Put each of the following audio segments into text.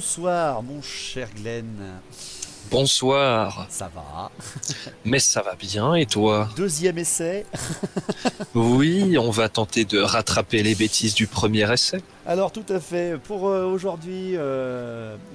Bonsoir, mon cher Glenn. Bonsoir, Ça va? mais ça va bien et toi? Deuxième essai. Oui, on va tenter de rattraper les bêtises du premier essai. Alors, tout à fait. Pour aujourd'hui,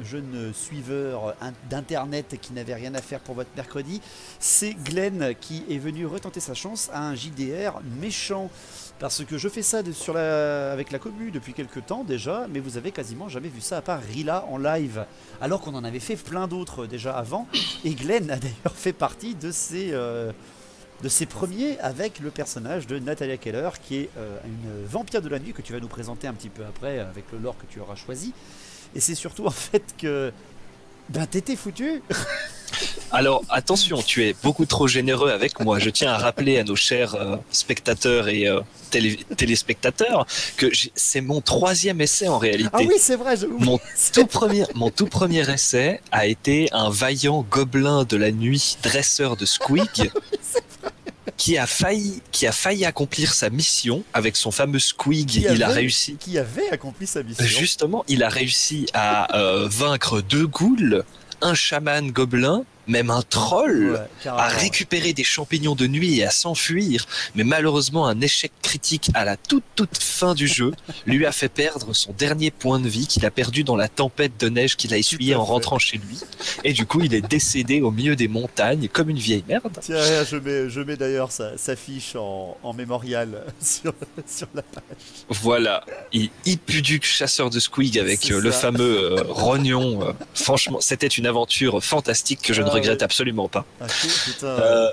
jeune suiveur d'internet qui n'avait rien à faire pour votre mercredi, c'est Glenn qui est venu retenter sa chance à un JDR méchant. Parce que je fais ça avec la commu depuis quelques temps déjà, mais vous avez quasiment jamais vu ça à part Rila en live. Alors qu'on en avait fait plein d'autres déjà avant. Et Glenn a d'ailleurs fait partie de ses premiers avec le personnage de Natalia Keller, qui est une vampire de la nuit que tu vas nous présenter un petit peu après avec le lore que tu auras choisi. Et c'est surtout en fait que ben t'étais foutu. Alors attention, tu es beaucoup trop généreux avec moi. Je tiens à rappeler à nos chers spectateurs et téléspectateurs que c'est mon troisième essai en Ah réalité. oui, c'est vrai, j'ai oublié. Mon tout premier essai a été un vaillant gobelin de la nuit, dresseur de Squig, qui a failli accomplir sa mission avec son fameux Squig. Il a réussi. Qui avait accompli sa mission. Justement, il a réussi à vaincre deux ghouls, un chaman gobelin, même un troll, Ouais, à carrément. récupérer des champignons de nuit et à s'enfuir. Mais malheureusement, un échec critique à la toute fin du jeu lui a fait perdre son dernier point de vie qu'il a perdu dans la tempête de neige qu'il a essuyé Tout à en fait. rentrant chez lui. Et du coup, il est décédé au milieu des montagnes comme une vieille merde. Tiens, je mets d'ailleurs sa fiche en mémorial sur la page. Voilà, Hippuduc, chasseur de Squig avec C'est le ça. fameux Rognon. Franchement, c'était une aventure fantastique que je ne Ah regrette ouais. absolument pas. Ah, putain, Euh,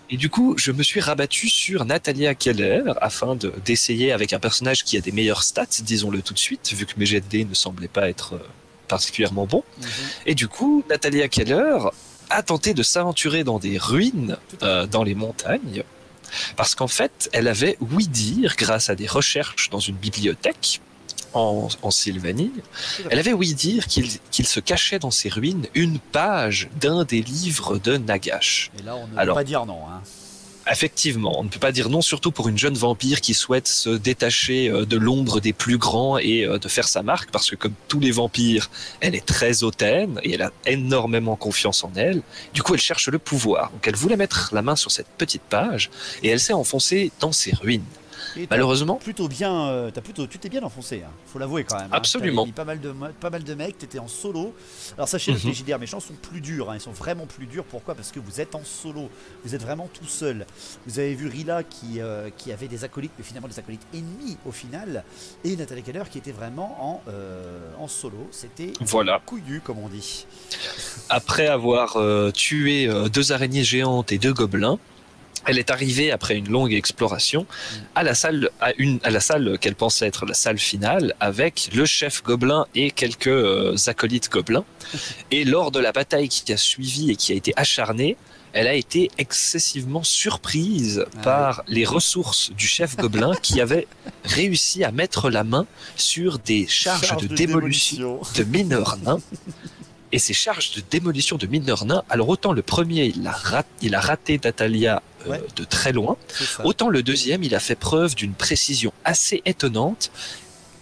et du coup, je me suis rabattu sur Natalia Keller afin d'essayer avec un personnage qui a des meilleures stats, disons-le tout de suite, vu que mes jets de dés ne semblaient pas être particulièrement bons. Mhm. Et du coup, Natalia Keller a tenté de s'aventurer dans des ruines, Tout à fait. dans les montagnes, parce qu'en fait, elle avait ouï dire, grâce à des recherches dans une bibliothèque en Sylvanie, Tout à fait. elle avait ouï dire qu'il se cachait dans ces ruines une page d'un des livres de Nagash. Et là, on ne peut Alors, pas dire non. Hein. effectivement, on ne peut pas dire non, surtout pour une jeune vampire qui souhaite se détacher de l'ombre des plus grands et de faire sa marque, parce que comme tous les vampires, elle est très hautaine et elle a énormément confiance en elle. Du coup, elle cherche le pouvoir. Donc, elle voulait mettre la main sur cette petite page et elle s'est enfoncée dans ces ruines. Et Malheureusement, tu t'es bien enfoncé, hein. Faut l'avouer quand même. Hein. T'avais absolument. mis pas mal de mecs, t'étais en solo. Alors sachez-le que les Mhm. JDR méchants sont plus durs, hein. Ils sont vraiment plus durs. Pourquoi? Parce que vous êtes en solo, vous êtes vraiment tout seul. Vous avez vu Rila qui avait des acolytes, mais finalement des acolytes ennemis au final, et Nathalie Keller qui était vraiment en solo. C'était Voilà. couillu comme on dit. Après avoir tué deux araignées géantes et deux gobelins, elle est arrivée après une longue exploration à la salle, à la salle qu'elle pensait être la salle finale, avec le chef gobelin et quelques acolytes gobelins. Et lors de la bataille qui a suivi et qui a été acharnée, elle a été excessivement surprise Ah par les ressources du chef gobelin qui avait réussi à mettre la main sur des charges de démolition de mineurs nains. Et ces charges de démolition de mineurs nains, alors autant le premier, il a raté Natalia Ouais. de très loin, C'est ça. autant le deuxième, il a fait preuve d'une précision assez étonnante,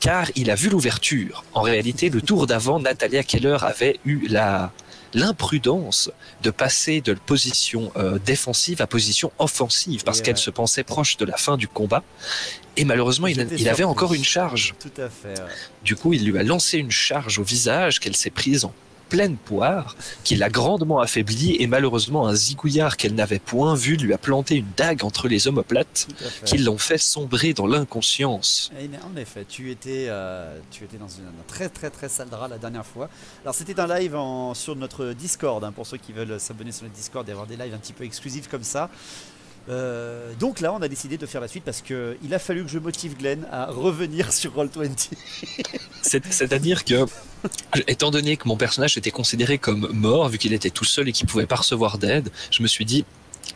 car il a vu l'ouverture. En réalité, le tour d'avant, Natalia Keller avait eu l'imprudence de passer de position défensive à position offensive, parce Et, qu'elle se pensait proche de la fin du combat. Et malheureusement, J'étais il avait surpris. encore une charge. Tout à fait. Ouais. Du coup, il lui a lancé une charge au visage qu'elle s'est prise en pleine poire, qui l'a grandement affaiblie, et malheureusement un zigouillard qu'elle n'avait point vu lui a planté une dague entre les omoplates Tout à fait. qui l'ont fait sombrer dans l'inconscience. Et en effet, tu étais dans un très sale drap la dernière fois. Alors c'était un live sur notre Discord, hein, pour ceux qui veulent s'abonner sur notre Discord et avoir des lives un petit peu exclusifs comme ça. Donc là, on a décidé de faire la suite parce que il a fallu que je motive Glenn à revenir sur Roll20. C'est-à-dire que, étant donné que mon personnage était considéré comme mort, vu qu'il était tout seul et qu'il pouvait pas recevoir d'aide, je me suis dit,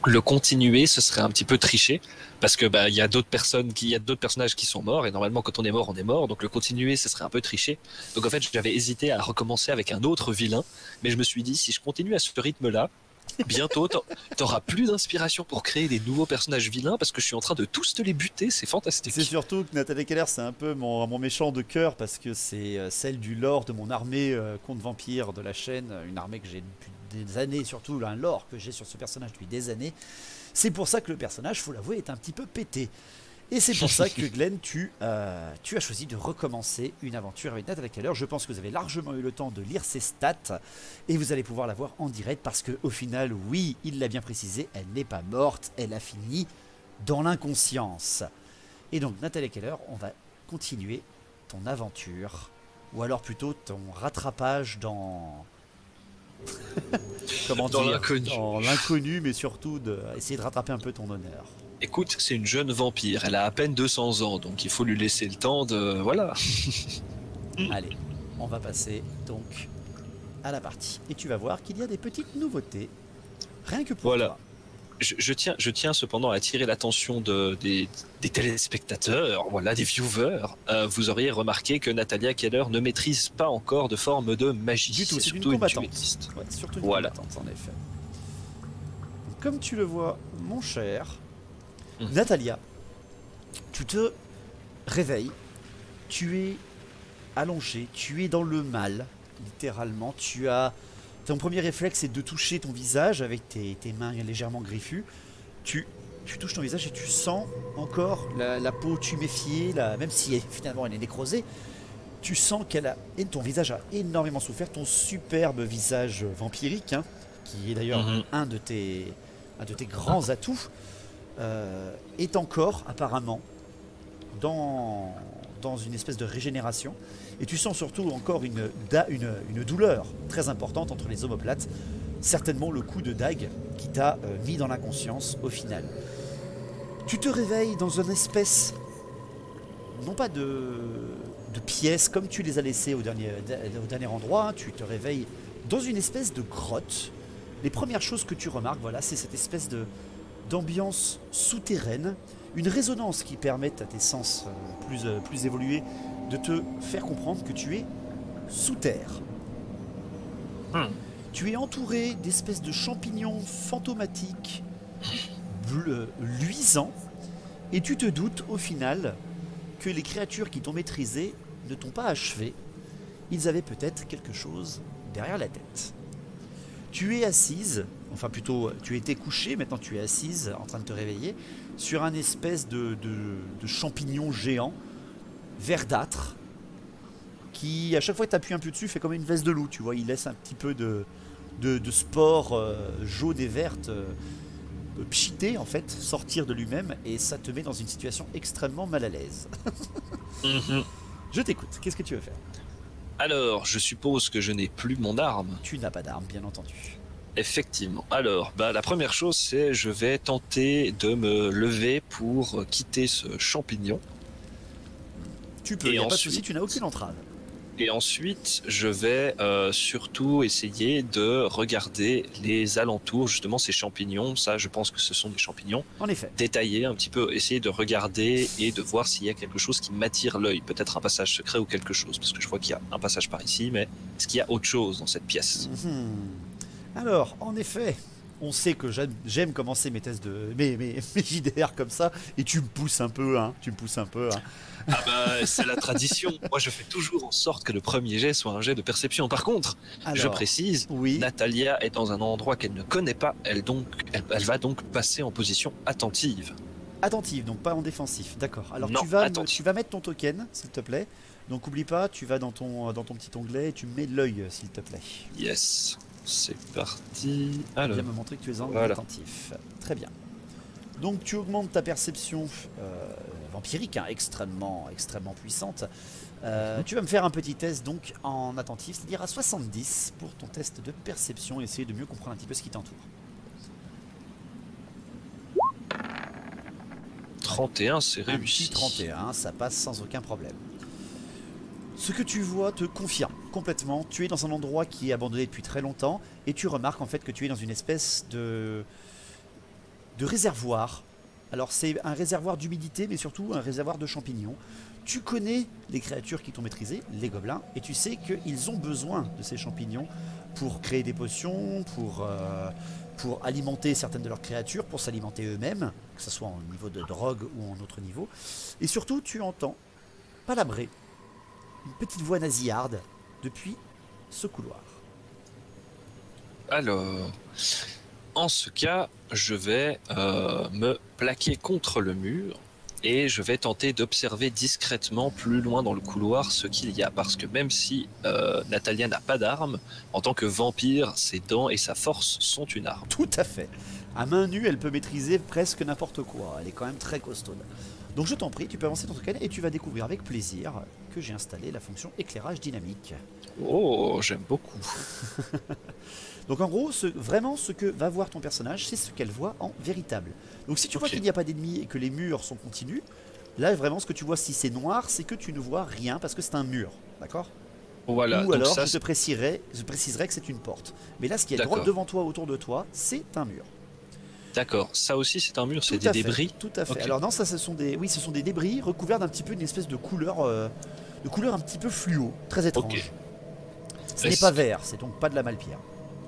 le continuer, ce serait un petit peu tricher, parce que il y a d'autres personnages qui sont morts, et normalement quand on est mort, donc le continuer, ce serait un peu tricher. Donc en fait, j'avais hésité à recommencer avec un autre vilain, mais je me suis dit, si je continue à ce rythme-là, Bientôt, t'auras plus d'inspiration pour créer des nouveaux personnages vilains parce que je suis en train de tous te les buter, c'est fantastique. C'est surtout que Nathalie Keller, c'est un peu mon méchant de cœur parce que c'est celle du lore de mon armée contre vampire de la chaîne, une armée que j'ai depuis des années, surtout un lore que j'ai sur ce personnage depuis des années. C'est pour ça que le personnage, faut l'avouer, est un petit peu pété. Et c'est pour ça que Glenn, tu as choisi de recommencer une aventure avec Nathalie Keller. Je pense que vous avez largement eu le temps de lire ses stats et vous allez pouvoir la voir en direct parce qu'au final, oui, il l'a bien précisé, elle n'est pas morte, elle a fini dans l'inconscience. Et donc Nathalie Keller, on va continuer ton aventure, ou alors plutôt ton rattrapage dans... Comment Dans dire, l'inconnu. dans l'inconnu, mais surtout essayer de rattraper un peu ton honneur. Écoute, c'est une jeune vampire, elle a à peine 200 ans, donc il faut lui laisser le temps de... Voilà. Allez, on va passer donc à la partie. Et tu vas voir qu'il y a des petites nouveautés, rien que pour Voilà. toi. Je tiens cependant à attirer l'attention des téléspectateurs, voilà, des viewers. Vous auriez remarqué que Natalia Keller ne maîtrise pas encore de forme de magie. Du tout, c'est une surtout combattante. dueliste. Ouais, surtout une Voilà. combattante, en effet. Comme tu le vois, mon cher, Mhm. Natalia, tu te réveilles, tu es allongé, tu es dans le mal, littéralement. Ton premier réflexe est de toucher ton visage avec tes mains légèrement griffues. Tu touches ton visage et tu sens encore la peau tuméfiée, même si finalement elle est nécrosée. Tu sens ton visage a énormément souffert, ton superbe visage vampirique, hein, qui est d'ailleurs un de tes grands atouts, est encore apparemment dans une espèce de régénération. Et tu sens surtout encore une douleur très importante entre les omoplates, certainement le coup de dague qui t'a mis dans l'inconscience au final. Tu te réveilles dans une espèce, non pas de pièces comme tu les as laissées au dernier endroit, hein, tu te réveilles dans une espèce de grotte. Les premières choses que tu remarques, voilà, c'est cette espèce d'ambiance souterraine, une résonance qui permet à tes sens plus évolués de te faire comprendre que tu es sous terre. Tu es entouré d'espèces de champignons fantomatiques, luisants, et tu te doutes au final que les créatures qui t'ont maîtrisé ne t'ont pas achevé. Ils avaient peut-être quelque chose derrière la tête. Tu es assise, enfin plutôt tu étais couchée, maintenant tu es assise en train de te réveiller, sur un espèce de champignon géant, verdâtre, qui à chaque fois que tu appuies un peu dessus fait comme une veste de loup, tu vois, il laisse un petit peu de spores jaunes et vertes pchiter en fait, sortir de lui-même, et ça te met dans une situation extrêmement mal à l'aise. Je t'écoute, qu'est-ce que tu veux faire? Alors, je suppose que je n'ai plus mon arme. Tu n'as pas d'arme, bien entendu. Effectivement. Alors, la première chose, c'est je vais tenter de me lever pour quitter ce champignon. Tu peux, il n'y a pas de souci, tu n'as aucune entrave. Et ensuite, je vais surtout essayer de regarder les alentours, justement ces champignons. Ça, je pense que ce sont des champignons. En effet. Détailler un petit peu, essayer de regarder et de voir s'il y a quelque chose qui m'attire l'œil. Peut-être un passage secret ou quelque chose. Parce que je vois qu'il y a un passage par ici, mais est-ce qu'il y a autre chose dans cette pièce? Alors, en effet, on sait que j'aime commencer mes tests mes JDR comme ça, et tu me pousses un peu, hein. Ah bah, c'est la tradition. Moi, je fais toujours en sorte que le premier jet soit un jet de perception. Par contre, Alors, je précise, oui. Natalia est dans un endroit qu'elle ne connaît pas. Elle va donc passer en position attentive. Attentive, donc pas en défensif, d'accord. Alors Non, tu vas mettre ton token, s'il te plaît. Donc oublie pas, tu vas dans ton petit onglet et tu mets l'œil, s'il te plaît. Yes, c'est parti. Alors, Viens me montrer que tu es en voilà. attentif. Très bien. Donc tu augmentes ta perception vampirique, hein, extrêmement puissante. Tu vas me faire un petit test donc en attentif, c'est-à-dire à 70 pour ton test de perception, essayer de mieux comprendre un petit peu ce qui t'entoure. 31, c'est Un réussi. petit 31, ça passe sans aucun problème. Ce que tu vois te confirme complètement. Tu es dans un endroit qui est abandonné depuis très longtemps et tu remarques en fait que tu es dans une espèce de réservoir. Alors c'est un réservoir d'humidité mais surtout un réservoir de champignons. Tu connais les créatures qui t'ont maîtrisé, les gobelins, et tu sais qu'ils ont besoin de ces champignons pour créer des potions, pour pour alimenter certaines de leurs créatures, pour s'alimenter eux-mêmes, que ce soit au niveau de drogue ou en autre niveau. Et surtout, tu entends palabrer une petite voix nasillarde depuis ce couloir. Alors, en ce cas, je vais me plaquer contre le mur et je vais tenter d'observer discrètement plus loin dans le couloir ce qu'il y a. Parce que même si Natalia n'a pas d'arme, en tant que vampire, ses dents et sa force sont une arme. Tout à fait. À main nue, elle peut maîtriser presque n'importe quoi. Elle est quand même très costaude. Donc je t'en prie, tu peux avancer dans ton canal et tu vas découvrir avec plaisir que j'ai installé la fonction éclairage dynamique. Oh, j'aime beaucoup. Donc en gros, vraiment ce que va voir ton personnage, c'est ce qu'elle voit en véritable. Donc si tu vois qu'il n'y a pas d'ennemis et que les murs sont continus, là vraiment ce que tu vois si c'est noir, c'est que tu ne vois rien parce que c'est un mur, d'accord? Voilà. Ou alors ça, je préciserai que c'est une porte. Mais là ce qui est droit devant toi, autour de toi, c'est un mur. D'accord, ça aussi c'est un mur, c'est des débris. Tout à fait. Okay. Alors non, ça ce sont des débris recouverts d'un petit peu d'une espèce de couleur un petit peu fluo, très étrange. Okay. Ce n'est pas vert, c'est donc pas de la malpierre.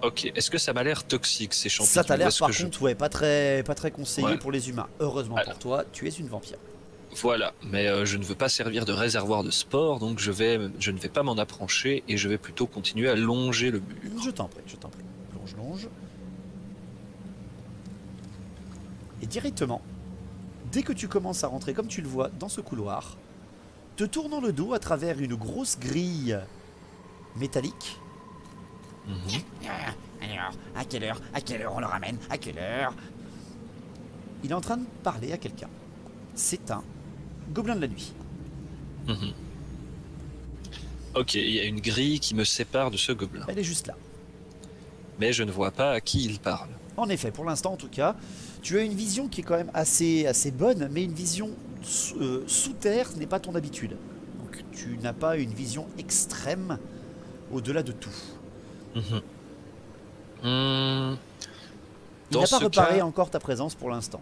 Ok, est-ce que ça m'a l'air toxique ces champignons? Ça t'a l'air par contre, ouais, pas très conseillé pour les humains. Heureusement pour toi, tu es une vampire. Voilà, mais je ne veux pas servir de réservoir de sport, donc je ne vais pas m'en approcher et je vais plutôt continuer à longer le mur. Je t'en prie. Longe. Et directement, dès que tu commences à rentrer, comme tu le vois, dans ce couloir, te tournant le dos à travers une grosse grille métallique. Alors, à quelle heure on le ramène? À quelle heure? Il est en train de parler à quelqu'un. C'est un gobelin de la nuit. Ok, il y a une grille qui me sépare de ce gobelin. Elle est juste là. Mais je ne vois pas à qui il parle. En effet, pour l'instant en tout cas, tu as une vision qui est quand même assez bonne, mais une vision sous terre n'est pas ton habitude. Donc tu n'as pas une vision extrême au-delà de tout. Il n'a pas reparé encore ta présence pour l'instant.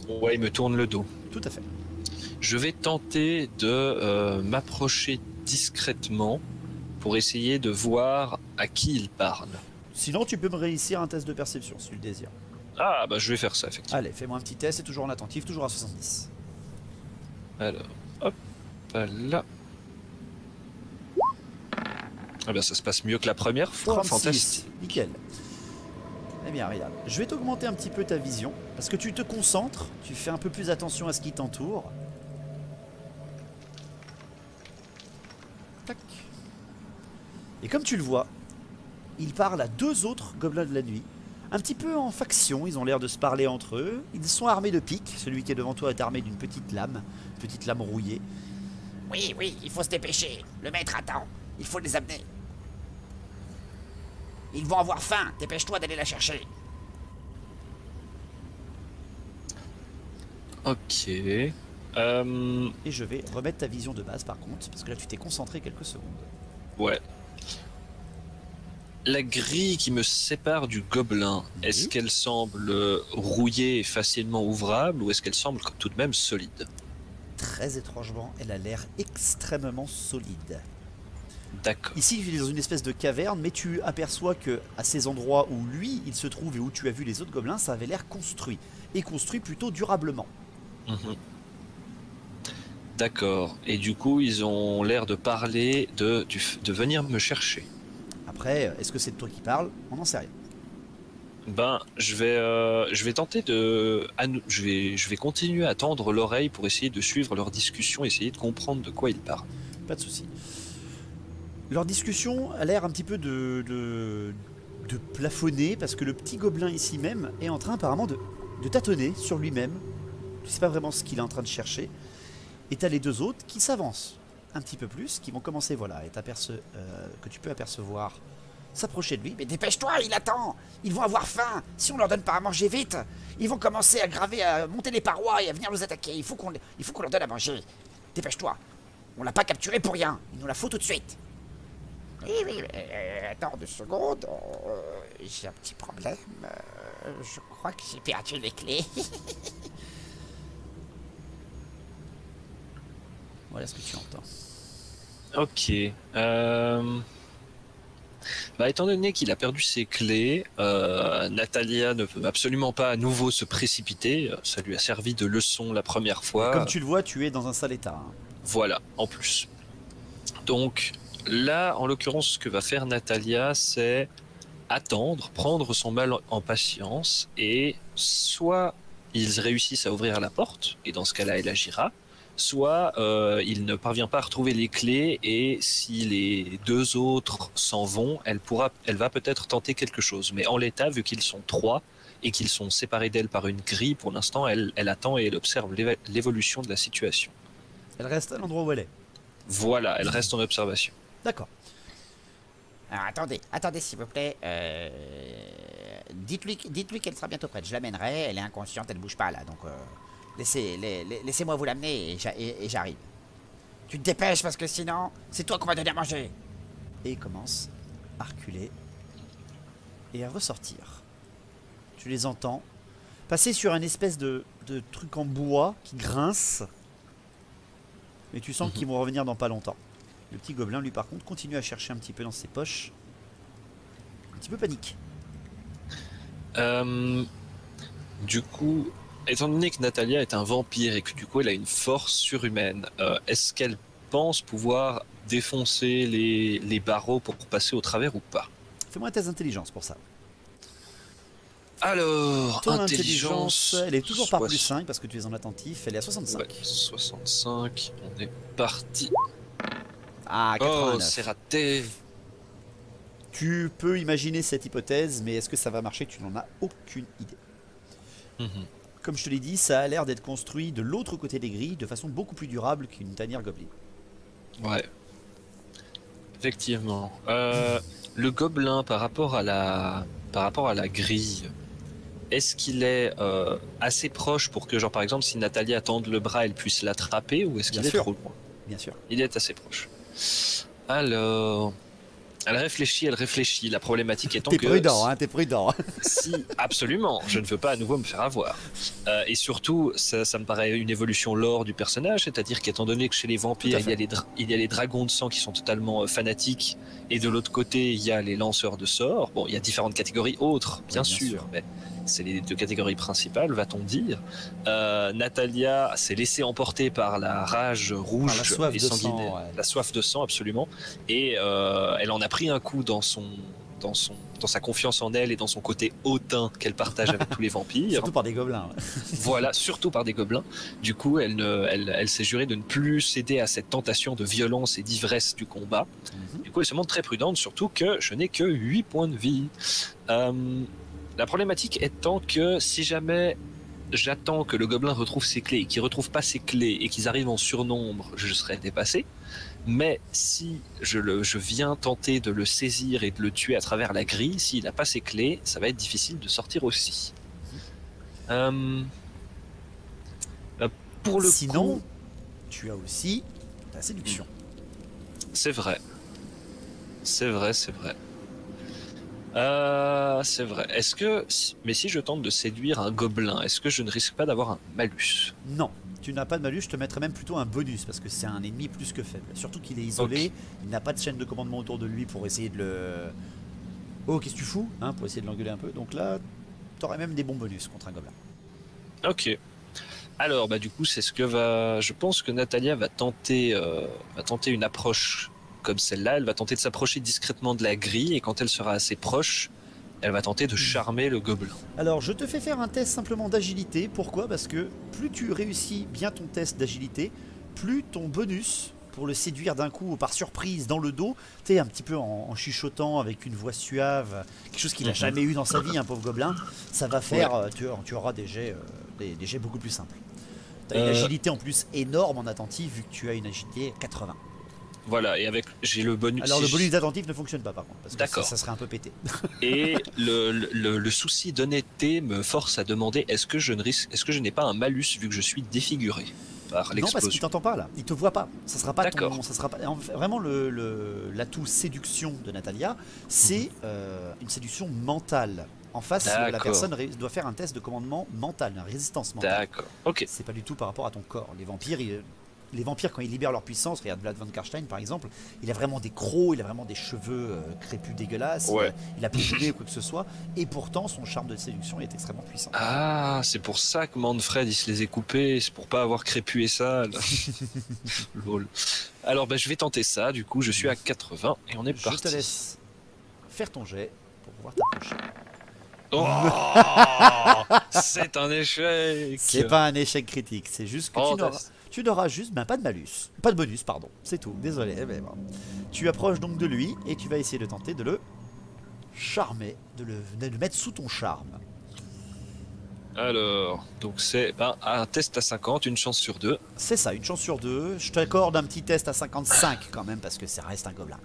Ouais, il me tourne le dos. Tout à fait. Je vais tenter de m'approcher discrètement pour essayer de voir à qui il parle. Sinon, tu peux me réussir un test de perception si tu le désires. Ah, bah je vais faire ça, effectivement. Allez, fais-moi un petit test, c'est toujours en attentif, toujours à 70. Alors, hop, là. Ah ben ça se passe mieux que la première fois, 36. Fantastique. Nickel. Eh bien, regarde, je vais t'augmenter un petit peu ta vision, parce que tu te concentres, tu fais un peu plus attention à ce qui t'entoure. Tac. Et comme tu le vois, il parle à deux autres gobelins de la nuit, un petit peu en faction, ils ont l'air de se parler entre eux. Ils sont armés de piques, celui qui est devant toi est armé d'une petite lame rouillée. Oui, il faut se dépêcher, le maître attend, il faut les amener. Ils vont avoir faim, dépêche-toi d'aller la chercher. Ok. Et je vais remettre ta vision de base par contre, parce que là tu t'es concentré quelques secondes. Ouais. La grille qui me sépare du gobelin, est-ce qu'elle semble rouillée et facilement ouvrable ou est-ce qu'elle semble tout de même solide? Très étrangement, elle a l'air extrêmement solide. D'accord. Ici, tu es dans une espèce de caverne, mais tu aperçois que à ces endroits où lui, il se trouve et où tu as vu les autres gobelins, ça avait l'air construit. Et construit plutôt durablement. D'accord. Et du coup, ils ont l'air de parler de venir me chercher. Après, est-ce que c'est de toi qui parle? On n'en sait rien. Ben, je vais tenter de... Je vais continuer à tendre l'oreille pour essayer de suivre leur discussion, essayer de comprendre de quoi ils parlent. Pas de souci. Leur discussion a l'air un petit peu de plafonner, parce que le petit gobelin ici même est en train apparemment de tâtonner sur lui-même. Tu sais pas vraiment ce qu'il est en train de chercher. Et t'as les deux autres qui s'avancent un petit peu plus, qui vont commencer, voilà, et que tu peux apercevoir s'approcher de lui. Mais dépêche-toi, il attend. Ils vont avoir faim. Si on leur donne pas à manger vite, ils vont commencer à monter les parois et à venir nous attaquer. Il faut qu'on leur donne à manger. Dépêche-toi. On l'a pas capturé pour rien. Il nous la faut tout de suite. Oui, attends 2 secondes. J'ai un petit problème. Je crois que j'ai perdu les clés. Voilà ce que tu entends. Ok. Bah, étant donné qu'il a perdu ses clés, Natalia ne veut absolument pas à nouveau se précipiter. Ça lui a servi de leçon la première fois. Comme tu le vois, tu es dans un sale état. Hein. Voilà, en plus. Donc là, en l'occurrence, ce que va faire Natalia, c'est attendre, prendre son mal en patience, et soit ils réussissent à ouvrir la porte, et dans ce cas-là, elle agira, soit il ne parvient pas à retrouver les clés, et si les deux autres s'en vont, elle va peut-être tenter quelque chose. Mais en l'état, vu qu'ils sont trois, et qu'ils sont séparés d'elle par une grille, pour l'instant, elle attend et elle observe l'évolution de la situation. Elle reste à l'endroit où elle est. Voilà, elle reste en observation. D'accord. Alors attendez s'il vous plaît. Dites-lui qu'elle sera bientôt prête. Je l'amènerai, elle est inconsciente, elle bouge pas là. Donc laissez-moi vous l'amener et j'arrive. Tu te dépêches parce que sinon, c'est toi qu'on va donner à manger. Et il commence à reculer et à ressortir. Tu les entends passer sur une espèce de truc en bois qui grince. Mais tu sens qu'ils vont revenir dans pas longtemps. Le petit gobelin, lui, par contre, continue à chercher un petit peu dans ses poches. Un petit peu panique. Du coup, étant donné que Natalia est un vampire et que du coup elle a une force surhumaine, est-ce qu'elle pense pouvoir défoncer les barreaux pour passer au travers ou pas? Fais-moi un test d'intelligence pour ça. Alors, Ton intelligence, elle est toujours par plus 5 parce que tu es en attentif. Elle est à 65. Ouais, 65, on est parti. Ah, 89. Oh, c'est raté. Tu peux imaginer cette hypothèse, mais est-ce que ça va marcher? Tu n'en as aucune idée. Comme je te l'ai dit, ça a l'air d'être construit de l'autre côté des grilles de façon beaucoup plus durable qu'une tanière gobelin. Ouais. Effectivement. Le gobelin par rapport à la grille, est-ce qu'il est assez proche pour que, genre par exemple, si Natalia tende le bras, elle puisse l'attraper, ou est-ce qu'il est trop loin? Bien sûr. Il est assez proche. Alors, elle réfléchit. La problématique étant que... T'es prudent, hein, t'es prudent. Si, absolument, je ne veux pas à nouveau me faire avoir. Et surtout, ça me paraît une évolution lore du personnage, c'est-à-dire qu'étant donné que chez les vampires, il y a les dragons de sang qui sont totalement fanatiques, et de l'autre côté, il y a les lanceurs de sorts. Bon, il y a différentes catégories autres, bien sûr, mais c'est les deux catégories principales, va-t-on dire. Natalia s'est laissée emporter par la rage rouge et sanguinaire, la soif de sang, absolument, et elle en a pris un coup dans sa confiance en elle et dans son côté hautain qu'elle partage avec tous les vampires. Surtout par des gobelins. Voilà, surtout par des gobelins. Du coup, elle s'est jurée de ne plus céder à cette tentation de violence et d'ivresse du combat. Du coup, elle se montre très prudente, surtout que je n'ai que 8 points de vie. La problématique étant que si jamais j'attends que le gobelin retrouve ses clés et qu'il ne retrouve pas ses clés et qu'ils arrivent en surnombre, je serai dépassé. Mais si je viens tenter de le saisir et de le tuer à travers la grille, s'il n'a pas ses clés, ça va être difficile de sortir aussi. Sinon, tu as aussi la séduction. C'est vrai. C'est vrai. Mais si je tente de séduire un gobelin, est-ce que je ne risque pas d'avoir un malus? Non, tu n'as pas de malus, je te mettrais même plutôt un bonus parce que c'est un ennemi plus que faible. Surtout qu'il est isolé, il n'a pas de chaîne de commandement autour de lui pour essayer de le... Oh, qu'est-ce que tu fous, hein, pour essayer de l'engueuler un peu. Donc là, t'aurais même des bons bonus contre un gobelin. Ok. Alors, du coup, c'est ce que va... Je pense que Natalia va tenter une approche comme celle-là. Elle va tenter de s'approcher discrètement de la grille et quand elle sera assez proche, elle va tenter de charmer le gobelin. Alors, je te fais faire un test simplement d'agilité. Pourquoi? Parce que plus tu réussis bien ton test d'agilité, plus ton bonus pour le séduire d'un coup par surprise dans le dos, tu sais, un petit peu en chuchotant avec une voix suave, quelque chose qu'il n'a jamais eu dans sa vie, un pauvre gobelin, ça va faire, tu auras des jets beaucoup plus simples. Tu as une agilité en plus énorme en attentif vu que tu as une agilité 80. Voilà, et j'ai le bonus. Alors le bonus d'attentif ne fonctionne pas par contre, parce que ça serait un peu pété. Et le souci d'honnêteté me force à demander est-ce que je n'ai pas un malus vu que je suis défiguré par l'explosion? Non, parce qu'il t'entend pas là, il te voit pas. Ça sera pas D'accord. ça sera pas. Vraiment l'atout séduction de Natalia, c'est une séduction mentale. En face, la personne doit faire un test de commandement mental, une résistance mentale. D'accord. Ok. C'est pas du tout par rapport à ton corps. Les vampires, les vampires, quand ils libèrent leur puissance, regarde Vlad von Karstein par exemple, il a vraiment des crocs, il a vraiment des cheveux crépus dégueulasses, Ouais. il a plus de nez ou quoi que ce soit, et pourtant son charme de séduction est extrêmement puissant. Ah, c'est pour ça que Manfred il se les est coupés, c'est pour pas avoir crépus et sale. Lol. Alors je vais tenter ça, du coup je suis à 80 et on est Je parti. te laisse faire ton jet pour pouvoir t'approcher. Oh, c'est un échec. C'est pas un échec critique, c'est juste que Oh, tu n'auras juste pas de malus. Pas de bonus, pardon. C'est tout, désolé. Mais bon. Tu approches donc de lui et tu vas essayer de tenter de le charmer, de le mettre sous ton charme. Alors, donc c'est un test à 50, une chance sur 2. C'est ça, une chance sur 2. Je t'accorde un petit test à 55 quand même parce que ça reste un gobelin.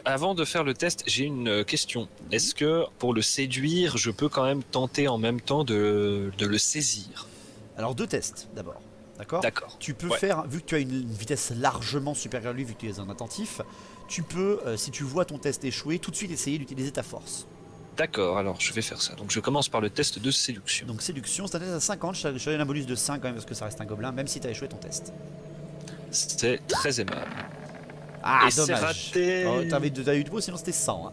Avant de faire le test, j'ai une question. Est-ce que pour le séduire, je peux quand même tenter en même temps de le saisir? Alors 2 tests d'abord. D'accord. D'accord. Tu peux Ouais. faire, vu que tu as une vitesse largement supérieure à lui, vu que tu es un attentif, tu peux, si tu vois ton test échouer, tout de suite essayer d'utiliser ta force. D'accord, alors je vais faire ça. Donc je commence par le test de séduction. Donc séduction, c'est un test à 50, je te donne un bonus de 5 quand même parce que ça reste un gobelin, même si tu as échoué ton test. C'est très aimable. Ah, Et c'est dommage. raté. Oh, t'as eu de beau, sinon c'était 100. Hein.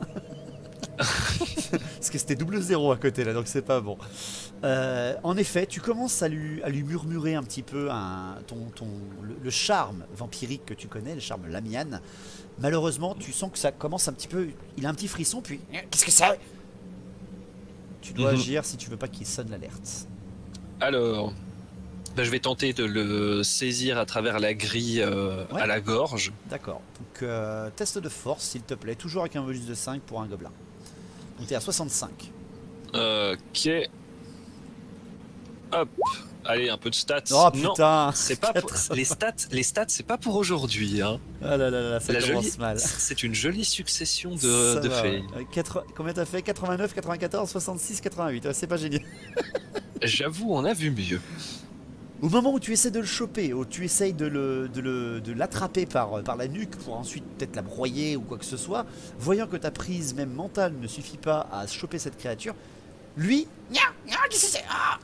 Parce que c'était double 0 à côté là, donc c'est pas bon. En effet, tu commences à lui murmurer un petit peu le charme vampirique que tu connais, le charme Lamian. Malheureusement, tu sens que ça commence un petit peu. Il a un petit frisson, puis Qu'est-ce que c'est? tu dois Mhm. agir si tu veux pas qu'il sonne l'alerte. Alors, je vais tenter de le saisir à travers la grille Ouais. à la gorge. D'accord. Donc, test de force, s'il te plaît, toujours avec un bonus de 5 pour un gobelin. Donc, t'es à 65. Ok. Hop. Allez, un peu de stats. Oh Non, putain c'est pas pour... les stats, c'est pas pour aujourd'hui. Hein. Ah là là là, ça La commence jolie- mal. C'est une jolie succession Ça de va, fails. ouais. Combien t'as fait? 89, 94, 66, 88. Ouais, c'est pas génial. J'avoue, on a vu mieux. Au moment où tu essaies de le choper, où tu essayes de l'attraper par la nuque pour ensuite peut-être la broyer ou quoi que ce soit, voyant que ta prise même mentale ne suffit pas à choper cette créature, lui, Qu'est-ce que c'est? Ah,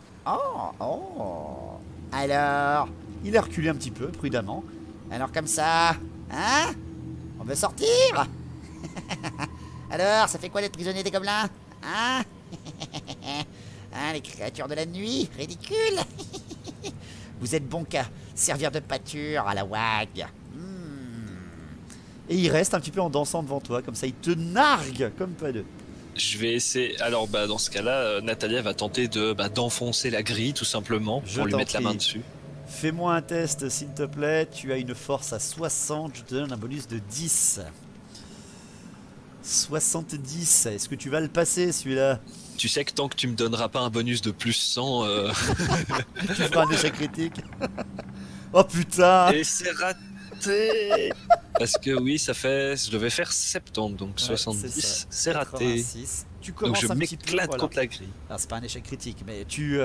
oh, alors, il a reculé un petit peu, prudemment. alors comme ça, hein? On veut sortir? Alors, ça fait quoi d'être prisonnier des gobelins? Hein? Hein, les créatures de la nuit, ridicule. Vous êtes bon qu'à servir de pâture à la wag. Et il reste un petit peu en dansant devant toi, comme ça, il te nargue comme pas deux. Je vais essayer. Alors, dans ce cas-là, Natalia va tenter d'enfoncer la grille tout simplement Je pour lui t'en mettre la main prie. dessus. Fais-moi un test, s'il te plaît. Tu as une force à 60, je te donne un bonus de 10. 70, est-ce que tu vas le passer celui-là? Tu sais que tant que tu me donneras pas un bonus de plus 100, Tu feras un échec critique. Oh putain! et c'est raté. Parce que oui, je devais faire 70, donc Ouais, 70, ça. c'est raté. 86. Tu Donc commences je un petit peu, m'éclate voilà. contre la grille. Ah, c'est pas un échec critique, mais tu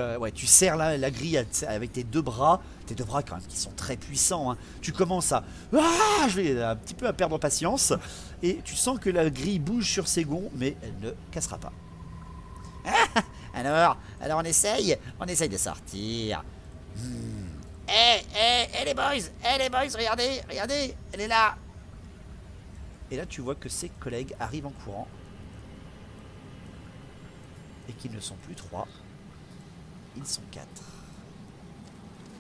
serres la grille avec tes deux bras quand même qui sont très puissants. Hein. Tu commences à, je vais un petit peu à perdre patience, et tu sens que la grille bouge sur ses gonds, mais elle ne cassera pas. Alors on essaye de sortir. Les boys, regardez, elle est là. Et là, tu vois que ses collègues arrivent en courant, et qu'ils ne sont plus 3, ils sont 4.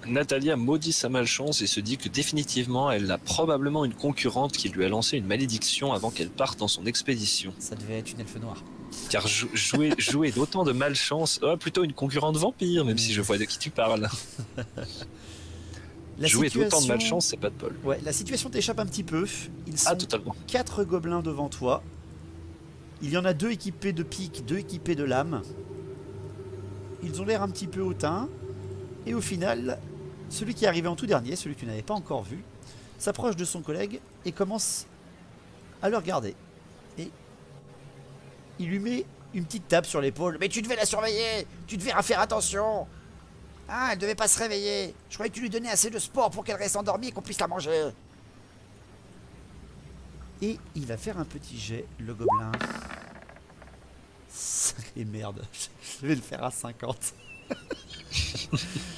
Natalia maudit sa malchance et se dit que définitivement elle a probablement une concurrente qui lui a lancé une malédiction avant qu'elle parte dans son expédition. Ça devait être une elfe noire. Car jouer d'autant de malchance, plutôt une concurrente vampire, même si je vois de qui tu parles. Jouer d'autant de malchance, c'est pas de bol. Ouais, la situation t'échappe un petit peu. Ils sont Ah, totalement. 4 gobelins devant toi. Il y en a 2 équipés de piques, 2 équipés de lames. Ils ont l'air un petit peu hautains. Et au final, celui qui est arrivé en tout dernier, celui que tu n'avais pas encore vu, s'approche de son collègue et commence à le regarder. Et il lui met une petite tape sur l'épaule. Mais tu devais la surveiller, tu devais faire attention. Ah, elle devait pas se réveiller. Je croyais que tu lui donnais assez de sport pour qu'elle reste endormie et qu'on puisse la manger. Et il va faire un petit jet, le gobelin. Et merde, je vais le faire à 50.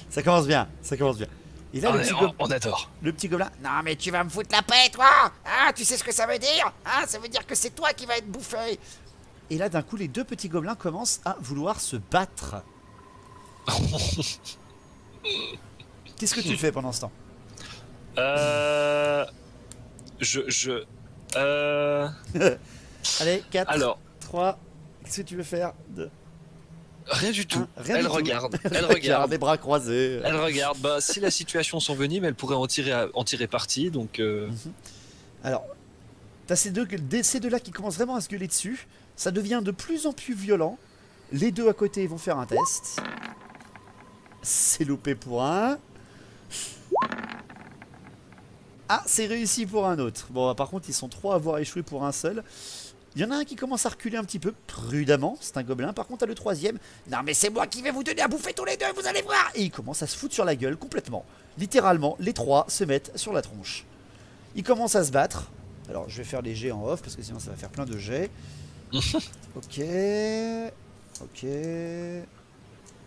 Ça commence bien, ça commence bien. Et là, On adore. le petit gobelin. Non mais tu vas me foutre la paix toi. Hein, tu sais ce que ça veut dire? Hein, ça veut dire que c'est toi qui vas être bouffé. Et là, d'un coup, les deux petits gobelins commencent à vouloir se battre. Qu'est-ce que tu fais pendant ce temps? Allez, 4, Alors, 3, qu'est-ce que tu veux faire rien du tout. Rien Elle du tout. regarde. Elle Regarde, regarde. les bras croisés. Elle regarde. Bah, si la situation s'envenime, elle pourrait en tirer parti. Donc, Alors, t'as ces deux-là qui commencent vraiment à se gueuler dessus. Ça devient de plus en plus violent. Les deux à côté vont faire un test. C'est loupé pour un. Ah, c'est réussi pour un autre. Bon, par contre, ils sont trois à avoir échoué pour un seul. Il y en a un qui commence à reculer un petit peu, prudemment, c'est un gobelin. Par contre, à le troisième, Non mais c'est moi qui vais vous donner à bouffer tous les deux, vous allez voir. et il commence à se foutre sur la gueule complètement. Littéralement, les trois se mettent sur la tronche. Ils commencent à se battre. Alors, je vais faire les jets en off, parce que sinon ça va faire plein de jets. Ok. Ok.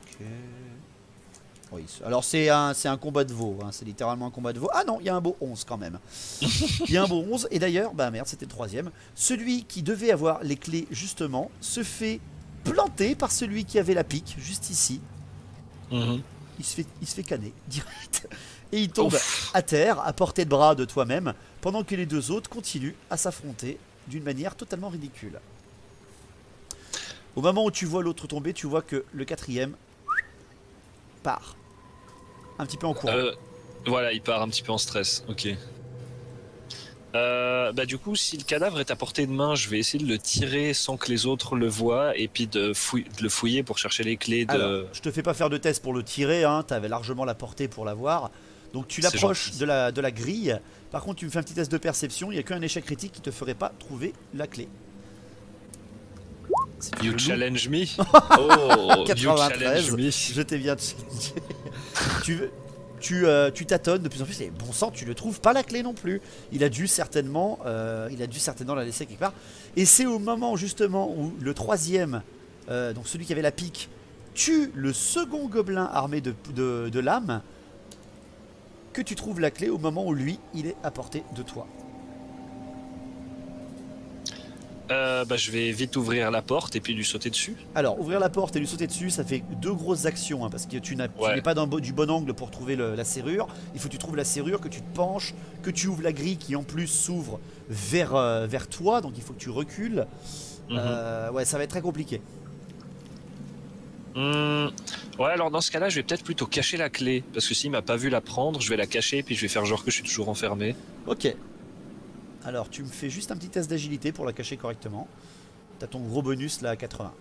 Ok. Oui, alors c'est un combat de veau, hein, c'est littéralement un combat de veau. Ah non, il y a un beau 11 quand même. Il y a un beau 11, et d'ailleurs, bah merde, c'était le troisième. Celui qui devait avoir les clés, justement, se fait planter par celui qui avait la pique, juste ici. mhm. Il se fait canner, direct. Et il tombe Ouf. à terre, à portée de bras de toi-même, pendant que les deux autres continuent à s'affronter d'une manière totalement ridicule. Au moment où tu vois l'autre tomber, tu vois que le quatrième part. Un petit peu en courant. Voilà, il part un petit peu en stress. Ok. Bah du coup, si le cadavre est à portée de main, je vais essayer de le tirer sans que les autres le voient et puis de le fouiller pour chercher les clés de. Alors, je te fais pas faire de test pour le tirer, hein, t'avais largement la portée pour l'avoir. Donc tu C'est l'approches gentil. de la grille. Par contre, tu me fais un petit test de perception, il n'y a qu'un échec critique qui te ferait pas trouver la clé. Si tu You le loupes- challenge me. Oh, you 93, challenge me. je t'ai bien challengé. tu tâtonnes de plus en plus et bon sang, tu ne trouves pas la clé non plus. Il a dû certainement la laisser quelque part. Et c'est au moment justement où le troisième, donc celui qui avait la pique, tue le second gobelin armé de lames, que tu trouves la clé au moment où lui, il est à portée de toi. Bah, je vais vite ouvrir la porte et puis lui sauter dessus. Alors, ouvrir la porte et lui sauter dessus, ça fait deux grosses actions, hein, parce que tu n'es Ouais. pas du bon angle pour trouver la serrure. Il faut que tu trouves la serrure, que tu te penches, que tu ouvres la grille qui en plus s'ouvre vers toi, donc il faut que tu recules. Ouais, ça va être très compliqué. Ouais, alors dans ce cas-là, je vais peut-être plutôt cacher la clé. Parce que s'il m'a pas vu la prendre, je vais la cacher et puis je vais faire genre que je suis toujours enfermé. Ok. Alors, tu me fais juste un petit test d'agilité pour la cacher correctement. T'as ton gros bonus là à 80.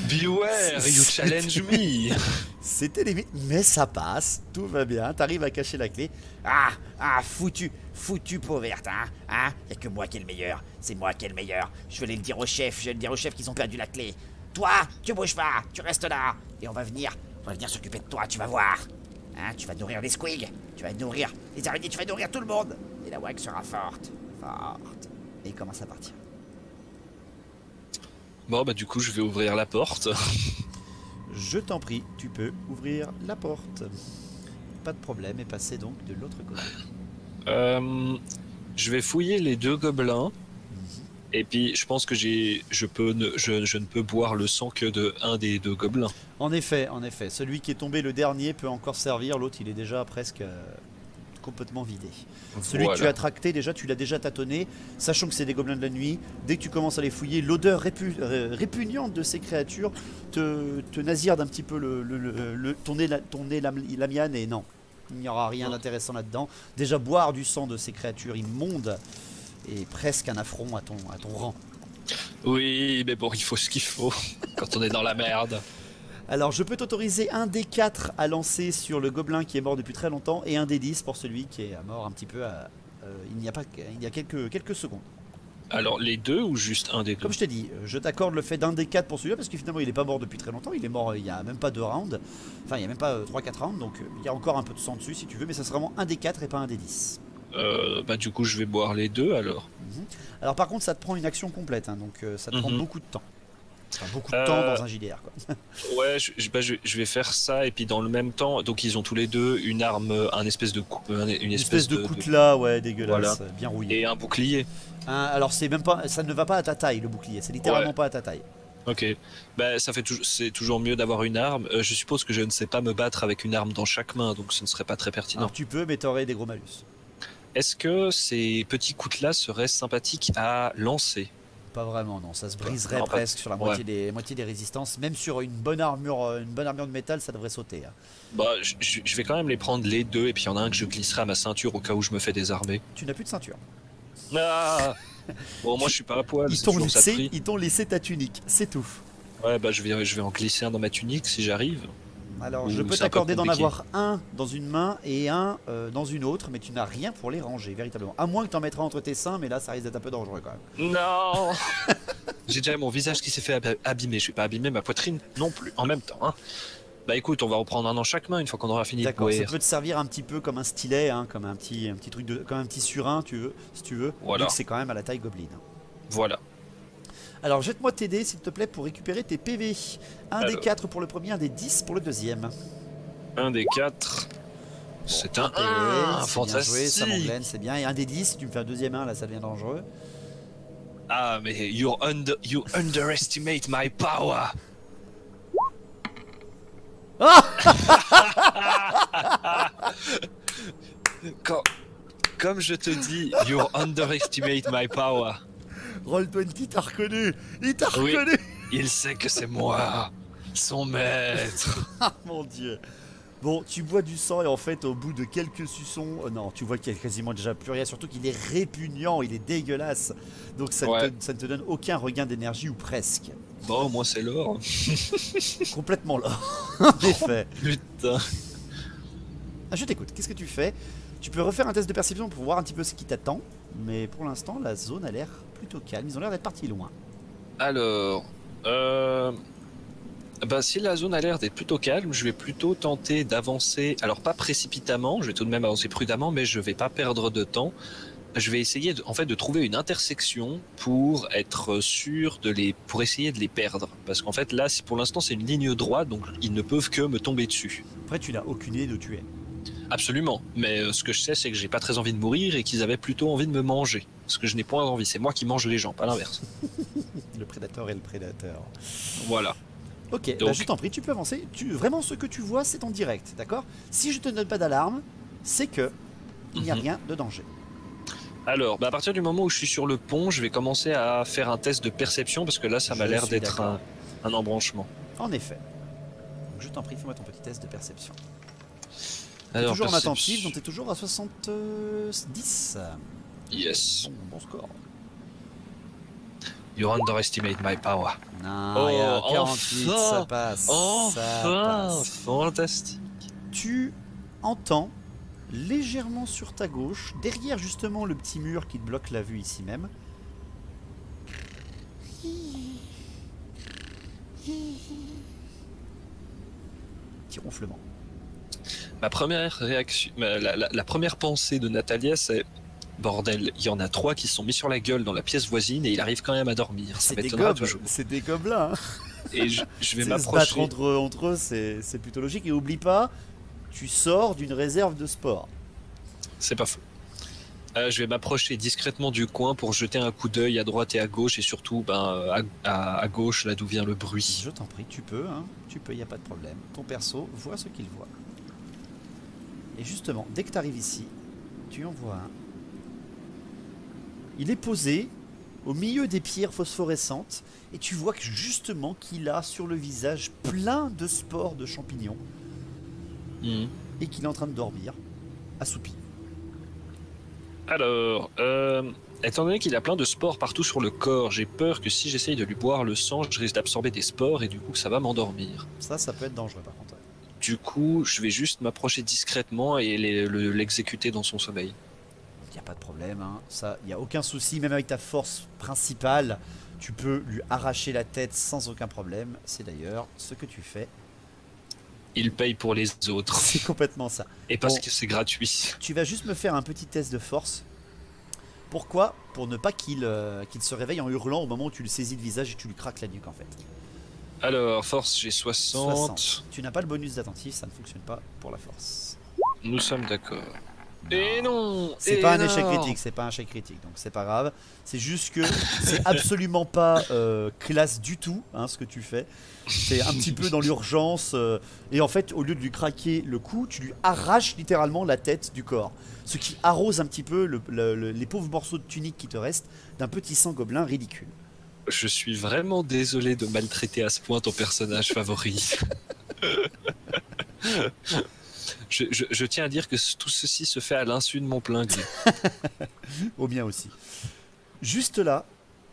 Beware, you challenge me. C'était limite, mais ça passe, tout va bien, t'arrives à cacher la clé. Ah, foutu peau verte, hein. Y'a que moi qui est le meilleur, c'est moi qui est le meilleur. Je vais aller le dire au chef, qu'ils ont perdu la clé. Toi, tu bouges pas, tu restes là. Et on va venir s'occuper de toi, tu vas voir. Hein, tu vas nourrir les squigs, tu vas nourrir les araignées, tu vas nourrir tout le monde. Et la WAG sera forte. Et il commence à partir. Bon, bah du coup, je vais ouvrir la porte. Je t'en prie, tu peux ouvrir la porte. Pas de problème, et passer donc de l'autre côté. Je vais fouiller les deux gobelins. Et puis, je pense que je ne peux boire le sang que de un des deux gobelins. En effet, celui qui est tombé le dernier peut encore servir, l'autre il est déjà presque complètement vidé. Celui que tu as tracté déjà, tu l'as déjà tâtonné, sachant que c'est des gobelins de la nuit. Dès que tu commences à les fouiller, l'odeur répugnante de ces créatures te nasirde un petit peu ton nez lamiane, et non, il n'y aura rien d'intéressant là-dedans. Déjà boire du sang de ces créatures immondes est presque un affront à ton rang. Oui, mais bon, il faut ce qu'il faut quand on est dans la merde. Alors je peux t'autoriser un des 4 à lancer sur le gobelin qui est mort depuis très longtemps, et un des 10 pour celui qui est mort un petit peu il y a quelques secondes. Alors les deux ou juste un des deux? Comme je t'ai dit, je t'accorde le fait d'un des 4 pour celui-là, parce que finalement il est pas mort depuis très longtemps, il est mort il n'y a même pas 2 rounds, enfin il n'y a même pas 3-4 rounds, donc il y a encore un peu de sang dessus si tu veux, mais ça sera vraiment un des 4 et pas un des 10. Bah du coup je vais boire les deux alors. Alors par contre ça te prend une action complète, hein, donc ça te prend beaucoup de temps. Enfin, beaucoup de temps dans un JDR, quoi. Ouais, je vais faire ça et puis dans le même temps, donc ils ont tous les deux une arme, une Espèce de coutelas, ouais, dégueulasse, voilà. bien rouillé. Et un bouclier. Alors c'est même pas, ça ne va pas à ta taille le bouclier, c'est littéralement pas à ta taille. Ok, bah, c'est toujours mieux d'avoir une arme. Je suppose que je ne sais pas me battre avec une arme dans chaque main, donc ce ne serait pas très pertinent. Alors tu peux, mais t'aurais des gros malus. Est-ce que ces petits coutelas seraient sympathiques à lancer? Pas vraiment, non, ça se briserait Non, presque sur la moitié des résistances. Même sur une bonne armure de métal, ça devrait sauter. Hein. Bah, je vais quand même les prendre les deux, et puis il y en a un que je glisserai à ma ceinture au cas où je me fais désarmer. Tu n'as plus de ceinture. Ah bon, moi je suis pas à poil. Ils t'ont laissé ta tunique, c'est tout. Ouais, bah je vais en glisser un dans ma tunique si j'arrive. Alors, je peux t'accorder d'en avoir un dans une main et un dans une autre, mais tu n'as rien pour les ranger, véritablement. À moins que tu en mettras entre tes seins, mais là, ça risque d'être un peu dangereux quand même. Non. J'ai déjà mon visage qui s'est fait abîmer. Je vais pas abîmer ma poitrine non plus en même temps. Hein. Bah écoute, on va reprendre un dans chaque main une fois qu'on aura fini de D'accord, ça courir. peut te servir un petit peu comme un stylet, hein, comme un petit truc comme un petit surin, si tu veux. Voilà. Vu que c'est quand même à la taille gobeline. Voilà. Alors jette-moi tes dés s'il te plaît pour récupérer tes PV. Un des 4 pour le premier, un des 10 pour le deuxième. Un des 4. C'est un PV, 1, c'est fantastique. bien joué, ça mon Glenn, c'est bien. Et un des 10, si tu me fais un deuxième 1, là ça devient dangereux. Ah mais you underestimate my power. Comme je te dis, you underestimate my power. Roll20 t'a reconnu. Il t'a Oui. reconnu. Il sait que c'est moi, son maître. Ah mon dieu. Bon, tu bois du sang et en fait, au bout de quelques suçons, non, tu vois qu'il y a quasiment déjà plus rien. Surtout qu'il est répugnant, il est dégueulasse. Donc ça ne te donne aucun regain d'énergie ou presque. Bon, moi c'est l'or. Complètement là. En effet. Putain. Ah, je t'écoute. Qu'est-ce que tu fais? Tu peux refaire un test de perception pour voir un petit peu ce qui t'attend. Mais pour l'instant, la zone a l'air plutôt calme. Ils ont l'air d'être partis loin. Alors, bah, si la zone a l'air d'être plutôt calme, je vais plutôt tenter d'avancer. Alors pas précipitamment, je vais tout de même avancer prudemment, mais je vais pas perdre de temps. Je vais essayer de trouver une intersection pour être sûr pour essayer de les perdre. Parce qu'en fait là, pour l'instant c'est une ligne droite, donc ils ne peuvent que me tomber dessus. Après, tu n'as aucune idée d'où tu es. Absolument, mais ce que je sais c'est que j'ai pas très envie de mourir et qu'ils avaient plutôt envie de me manger. Ce que je n'ai point envie, c'est moi qui mange les gens, pas l'inverse. Le prédateur est le prédateur. Voilà. Ok, donc, bah je t'en prie, tu peux avancer. Vraiment, ce que tu vois, c'est en direct, d'accord? Si je te donne pas d'alarme, c'est que il n'y a rien de danger. Alors, bah à partir du moment où je suis sur le pont, je vais commencer à faire un test de perception parce que là, ça m'a l'air d'être un embranchement. En effet. Donc, je t'en prie, fais-moi ton petit test de perception. Alors, toujours en attentif, donc t'es toujours à 70. Yes. Bon score. You underestimate my power. Non, il y a 48, enfin, ça passe. Enfin, ça passe. fantastique. Tu entends légèrement sur ta gauche, derrière justement le petit mur qui te bloque la vue ici même. Petit ronflement. Ma première réaction, la première pensée de Natalia, c'est bordel, il y en a 3 qui se sont mis sur la gueule dans la pièce voisine et il arrive quand même à dormir. Ça m'étonnera toujours. C'est des gobelins. Hein. Et je vais m'approcher. Se battre m'approcher. entre eux, c'est plutôt logique. Et oublie pas, tu sors d'une réserve de sport. C'est pas faux. Je vais m'approcher discrètement du coin pour jeter un coup d'œil à droite et à gauche et surtout à gauche, là d'où vient le bruit. Je t'en prie, tu peux, il n'y a pas de problème. Ton perso voit ce qu'il voit. Et justement, dès que tu arrives ici, tu en vois un. Il est posé au milieu des pierres phosphorescentes et tu vois que justement qu'il a sur le visage plein de spores de champignons et qu'il est en train de dormir, assoupi. Alors, étant donné qu'il a plein de spores partout sur le corps, j'ai peur que si j'essaye de lui boire le sang, je risque d'absorber des spores et du coup ça va m'endormir. Ça peut être dangereux par contre. Du coup, je vais juste m'approcher discrètement et l'exécuter dans son sommeil. Il n'y a pas de problème, ça, il n'y a aucun souci, même avec ta force principale, tu peux lui arracher la tête sans aucun problème. C'est d'ailleurs ce que tu fais. Il paye pour les autres. C'est complètement ça. Et parce que c'est gratuit. Tu vas juste me faire un petit test de force Pourquoi? Pour ne pas qu'il se réveille en hurlant au moment où tu le saisis le visage et tu lui craques la nuque en fait. Alors, force, j'ai 60. Tu n'as pas le bonus d'attentif, ça ne fonctionne pas pour la force. Nous sommes d'accord. Et non. C'est et pas un non. échec critique, c'est pas un échec critique, donc c'est pas grave. C'est juste que c'est absolument pas classe du tout, hein, ce que tu fais. C'est un petit peu dans l'urgence, et en fait, au lieu de lui craquer le cou, tu lui arraches littéralement la tête du corps. Ce qui arrose un petit peu les pauvres morceaux de tunique qui te restent d'un petit sang gobelin ridicule. Je suis vraiment désolé de maltraiter à ce point ton personnage favori. Je tiens à dire que tout ceci se fait à l'insu de mon plein gré. Au mien aussi. Juste là,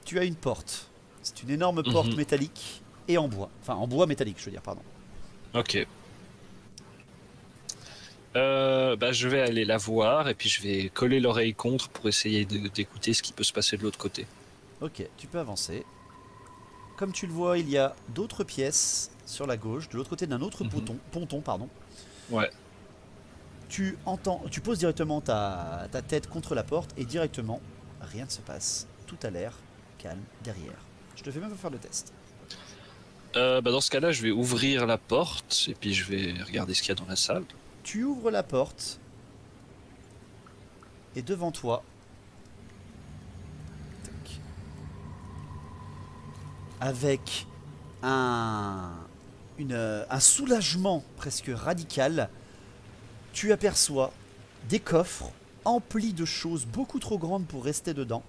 tu as une porte. C'est une énorme porte métallique et en bois. Enfin, en bois métallique, je veux dire, pardon. Ok. Je vais aller la voir et puis je vais coller l'oreille contre pour essayer d'écouter ce qui peut se passer de l'autre côté. Ok, tu peux avancer. Comme tu le vois, il y a d'autres pièces sur la gauche, de l'autre côté d'un autre ponton, pardon. Ouais. Tu poses directement ta tête contre la porte et directement, rien ne se passe. Tout a l'air calme derrière. Je te fais même faire le test. Dans ce cas-là, je vais ouvrir la porte et puis je vais regarder ce qu'il y a dans la salle. Tu ouvres la porte et devant toi, tac, avec un soulagement presque radical, tu aperçois des coffres emplis de choses beaucoup trop grandes pour rester dedans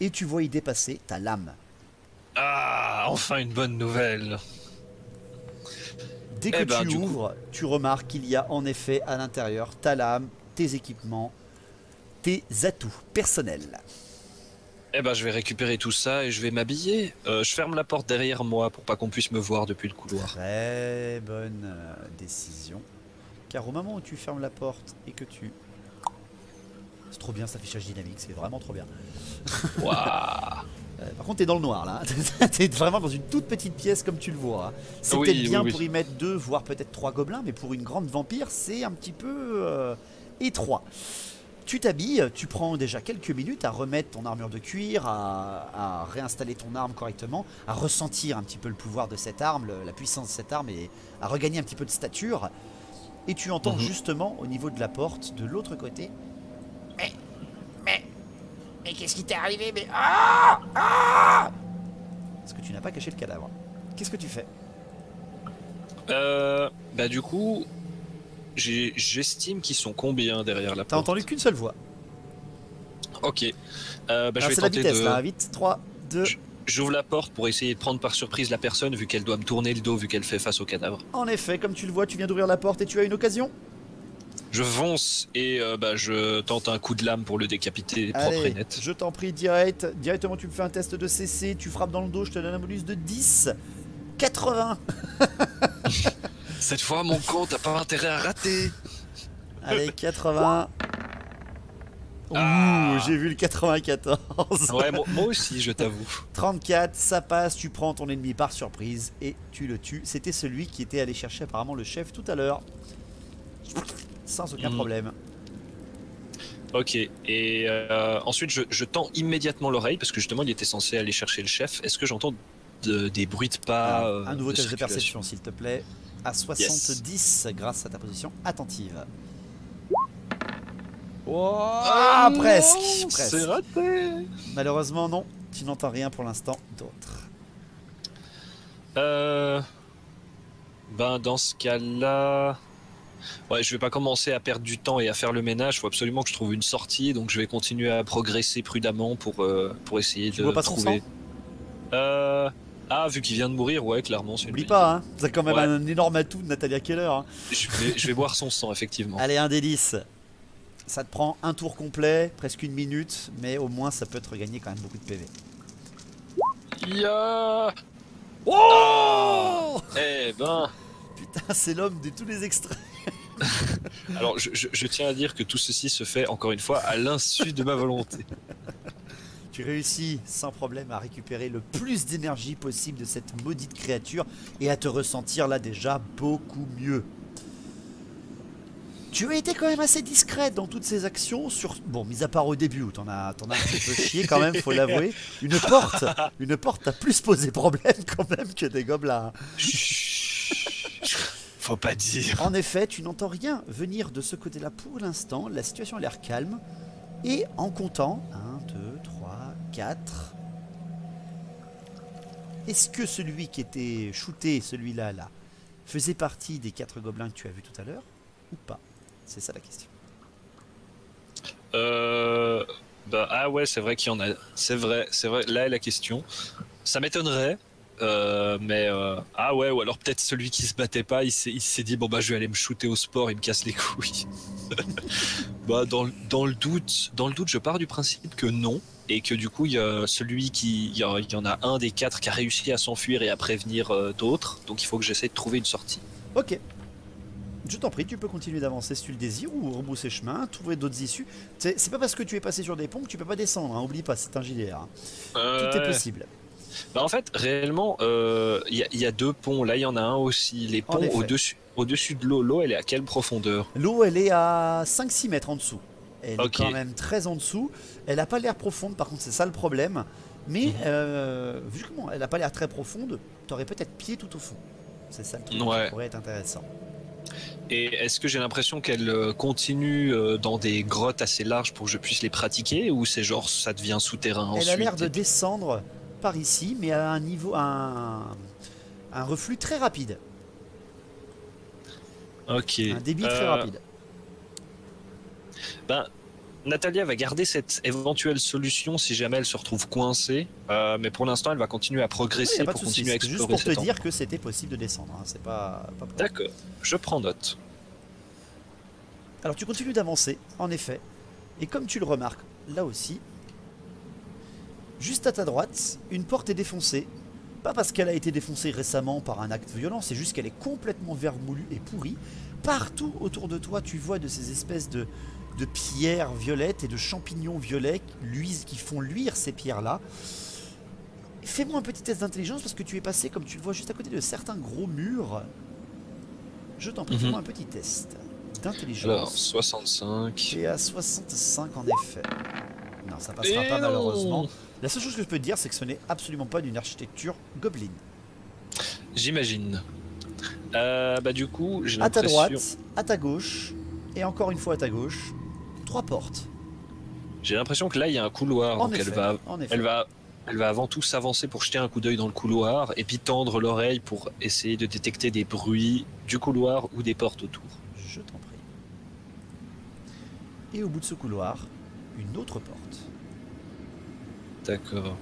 et tu vois y dépasser ta lame. Ah, enfin une bonne nouvelle. Dès que tu ouvres, tu remarques qu'il y a en effet à l'intérieur ta lame, tes équipements, tes atouts personnels. Je vais récupérer tout ça et je vais m'habiller. Je ferme la porte derrière moi pour pas qu'on puisse me voir depuis le couloir. Très bonne décision. Car au moment où tu fermes la porte et que tu... C'est trop bien cet affichage dynamique, c'est vraiment trop bien. Waouh. Par contre, t'es dans le noir là. T'es vraiment dans une toute petite pièce comme tu le vois. Hein. C'est peut-être bien pour y mettre 2, voire peut-être 3 gobelins, mais pour une grande vampire, c'est un petit peu étroit. Tu t'habilles, tu prends déjà quelques minutes à remettre ton armure de cuir, à réinstaller ton arme correctement, à ressentir un petit peu le pouvoir de cette arme, la puissance de cette arme et à regagner un petit peu de stature. Et tu entends justement au niveau de la porte, de l'autre côté. Mais qu'est-ce qui t'est arrivé? Mais ah! Parce que tu n'as pas caché le cadavre. Qu'est-ce que tu fais? Du coup, j'estime qu'ils sont combien derrière la porte? T'as entendu qu'une seule voix. Ok. Je vais c'est la vitesse là, vite, 3, 2... J'ouvre la porte pour essayer de prendre par surprise la personne vu qu'elle doit me tourner le dos vu qu'elle fait face au cadavre. En effet, comme tu le vois, tu viens d'ouvrir la porte et tu as une occasion. Je fonce et je tente un coup de lame pour le décapiter propre et net. Je t'en prie, directement tu me fais un test de CC, tu frappes dans le dos, je te donne un bonus de 10. 80. Cette fois, mon con, t'as pas intérêt à rater. Allez, 80. Ouh, j'ai vu le 94. Ouais, moi aussi, je t'avoue. 34, ça passe, tu prends ton ennemi par surprise et tu le tues. C'était celui qui était allé chercher apparemment le chef tout à l'heure. Sans aucun problème. Ok, et ensuite je tends immédiatement l'oreille parce que justement il était censé aller chercher le chef. Est-ce que j'entends des bruits de pas? Un nouveau test de perception s'il te plaît. À 70 grâce à ta position attentive. Oh, presque. C'est raté. Malheureusement non, tu n'entends rien pour l'instant d'autre. Dans ce cas-là... Ouais, je vais pas commencer à perdre du temps et à faire le ménage. Il faut absolument que je trouve une sortie, donc je vais continuer à progresser prudemment pour essayer de trouver. Vu qu'il vient de mourir, ouais, clairement. N'oublie pas, hein, c'est quand même un énorme atout de Natalia Keller. Hein. Je vais boire son sang, effectivement. Allez, un délice. Ça te prend un tour complet, presque une minute, mais au moins ça peut te regagner quand même beaucoup de PV. Oh Putain, c'est l'homme de tous les extraits. Alors, je tiens à dire que tout ceci se fait, encore une fois, à l'insu de ma volonté. Tu réussis sans problème à récupérer le plus d'énergie possible de cette maudite créature et à te ressentir là déjà beaucoup mieux. Tu as été quand même assez discrète dans toutes ces actions. Bon, mis à part au début où t'en as un petit peu chié quand même, faut l'avouer. Une porte t'a plus posé problème quand même que des gobelins. Faut pas dire. En effet, tu n'entends rien venir de ce côté-là pour l'instant. La situation a l'air calme. Et en comptant, 1, 2, 3, 4. Est-ce que celui qui était shooté, celui-là, là, faisait partie des 4 gobelins que tu as vus tout à l'heure ou pas? C'est ça la question. Ah ouais, c'est vrai qu'il y en a. C'est vrai. Là est la question. Ça m'étonnerait. Ah ouais, ou alors peut-être celui qui se battait pas, il s'est dit bon bah je vais aller me shooter au sport, il me casse les couilles. Bah dans le doute, je pars du principe que non, et que du coup il y a il y en a un des 4 qui a réussi à s'enfuir et à prévenir d'autres, donc il faut que j'essaie de trouver une sortie. Ok. Je t'en prie, tu peux continuer d'avancer si tu le désires ou rebrousser chemin, trouver d'autres issues. C'est pas parce que tu es passé sur des ponts que tu peux pas descendre, hein. Oublie pas, c'est un JDR. Hein. Tout est possible. Bah en fait, réellement, il y a 2 ponts. Là, il y en a un aussi. Les ponts au-dessus de l'eau. L'eau, elle est à quelle profondeur? L'eau, elle est à 5-6 mètres en dessous. Elle est quand même très en dessous. Elle n'a pas l'air profonde, par contre, c'est ça le problème. Mais vu comment elle n'a pas l'air très profonde, tu aurais peut-être pied tout au fond. C'est ça le truc qui pourrait être intéressant. Et est-ce que j'ai l'impression qu'elle continue dans des grottes assez larges pour que je puisse les pratiquer, ou c'est genre ça devient souterrain ensuite? Elle a l'air de descendre par ici, mais à un niveau, un reflux très rapide. Ok. Un débit très rapide. Ben, Natalia va garder cette éventuelle solution si jamais elle se retrouve coincée, mais pour l'instant elle va continuer à progresser pour continuer à explorer. C'est juste pour te dire que c'était possible de descendre, hein. C'est pas D'accord, je prends note. Alors tu continues d'avancer, en effet, et comme tu le remarques, là aussi, juste à ta droite, une porte est défoncée. Pas parce qu'elle a été défoncée récemment par un acte violent, c'est juste qu'elle est complètement vermoulue et pourrie. Partout autour de toi, tu vois de ces espèces de pierres violettes et de champignons violets qui font luire ces pierres-là. Fais-moi un petit test d'intelligence parce que tu es passé, comme tu le vois, juste à côté de certains gros murs. Je t'en prie, fais-moi un petit test d'intelligence. Alors, 65. Tu es à 65 en effet. Non, ça passera pas malheureusement. La seule chose que je peux te dire, c'est que ce n'est absolument pas d'une architecture gobeline. J'imagine. Bah du coup, j'ai à ta l'impression... droite, à ta gauche, et encore une fois à ta gauche, 3 portes. J'ai l'impression que là, il y a un couloir, donc elle va avant tout s'avancer pour jeter un coup d'œil dans le couloir, et puis tendre l'oreille pour essayer de détecter des bruits du couloir ou des portes autour. Je t'en prie. Et au bout de ce couloir, une autre porte. D'accord.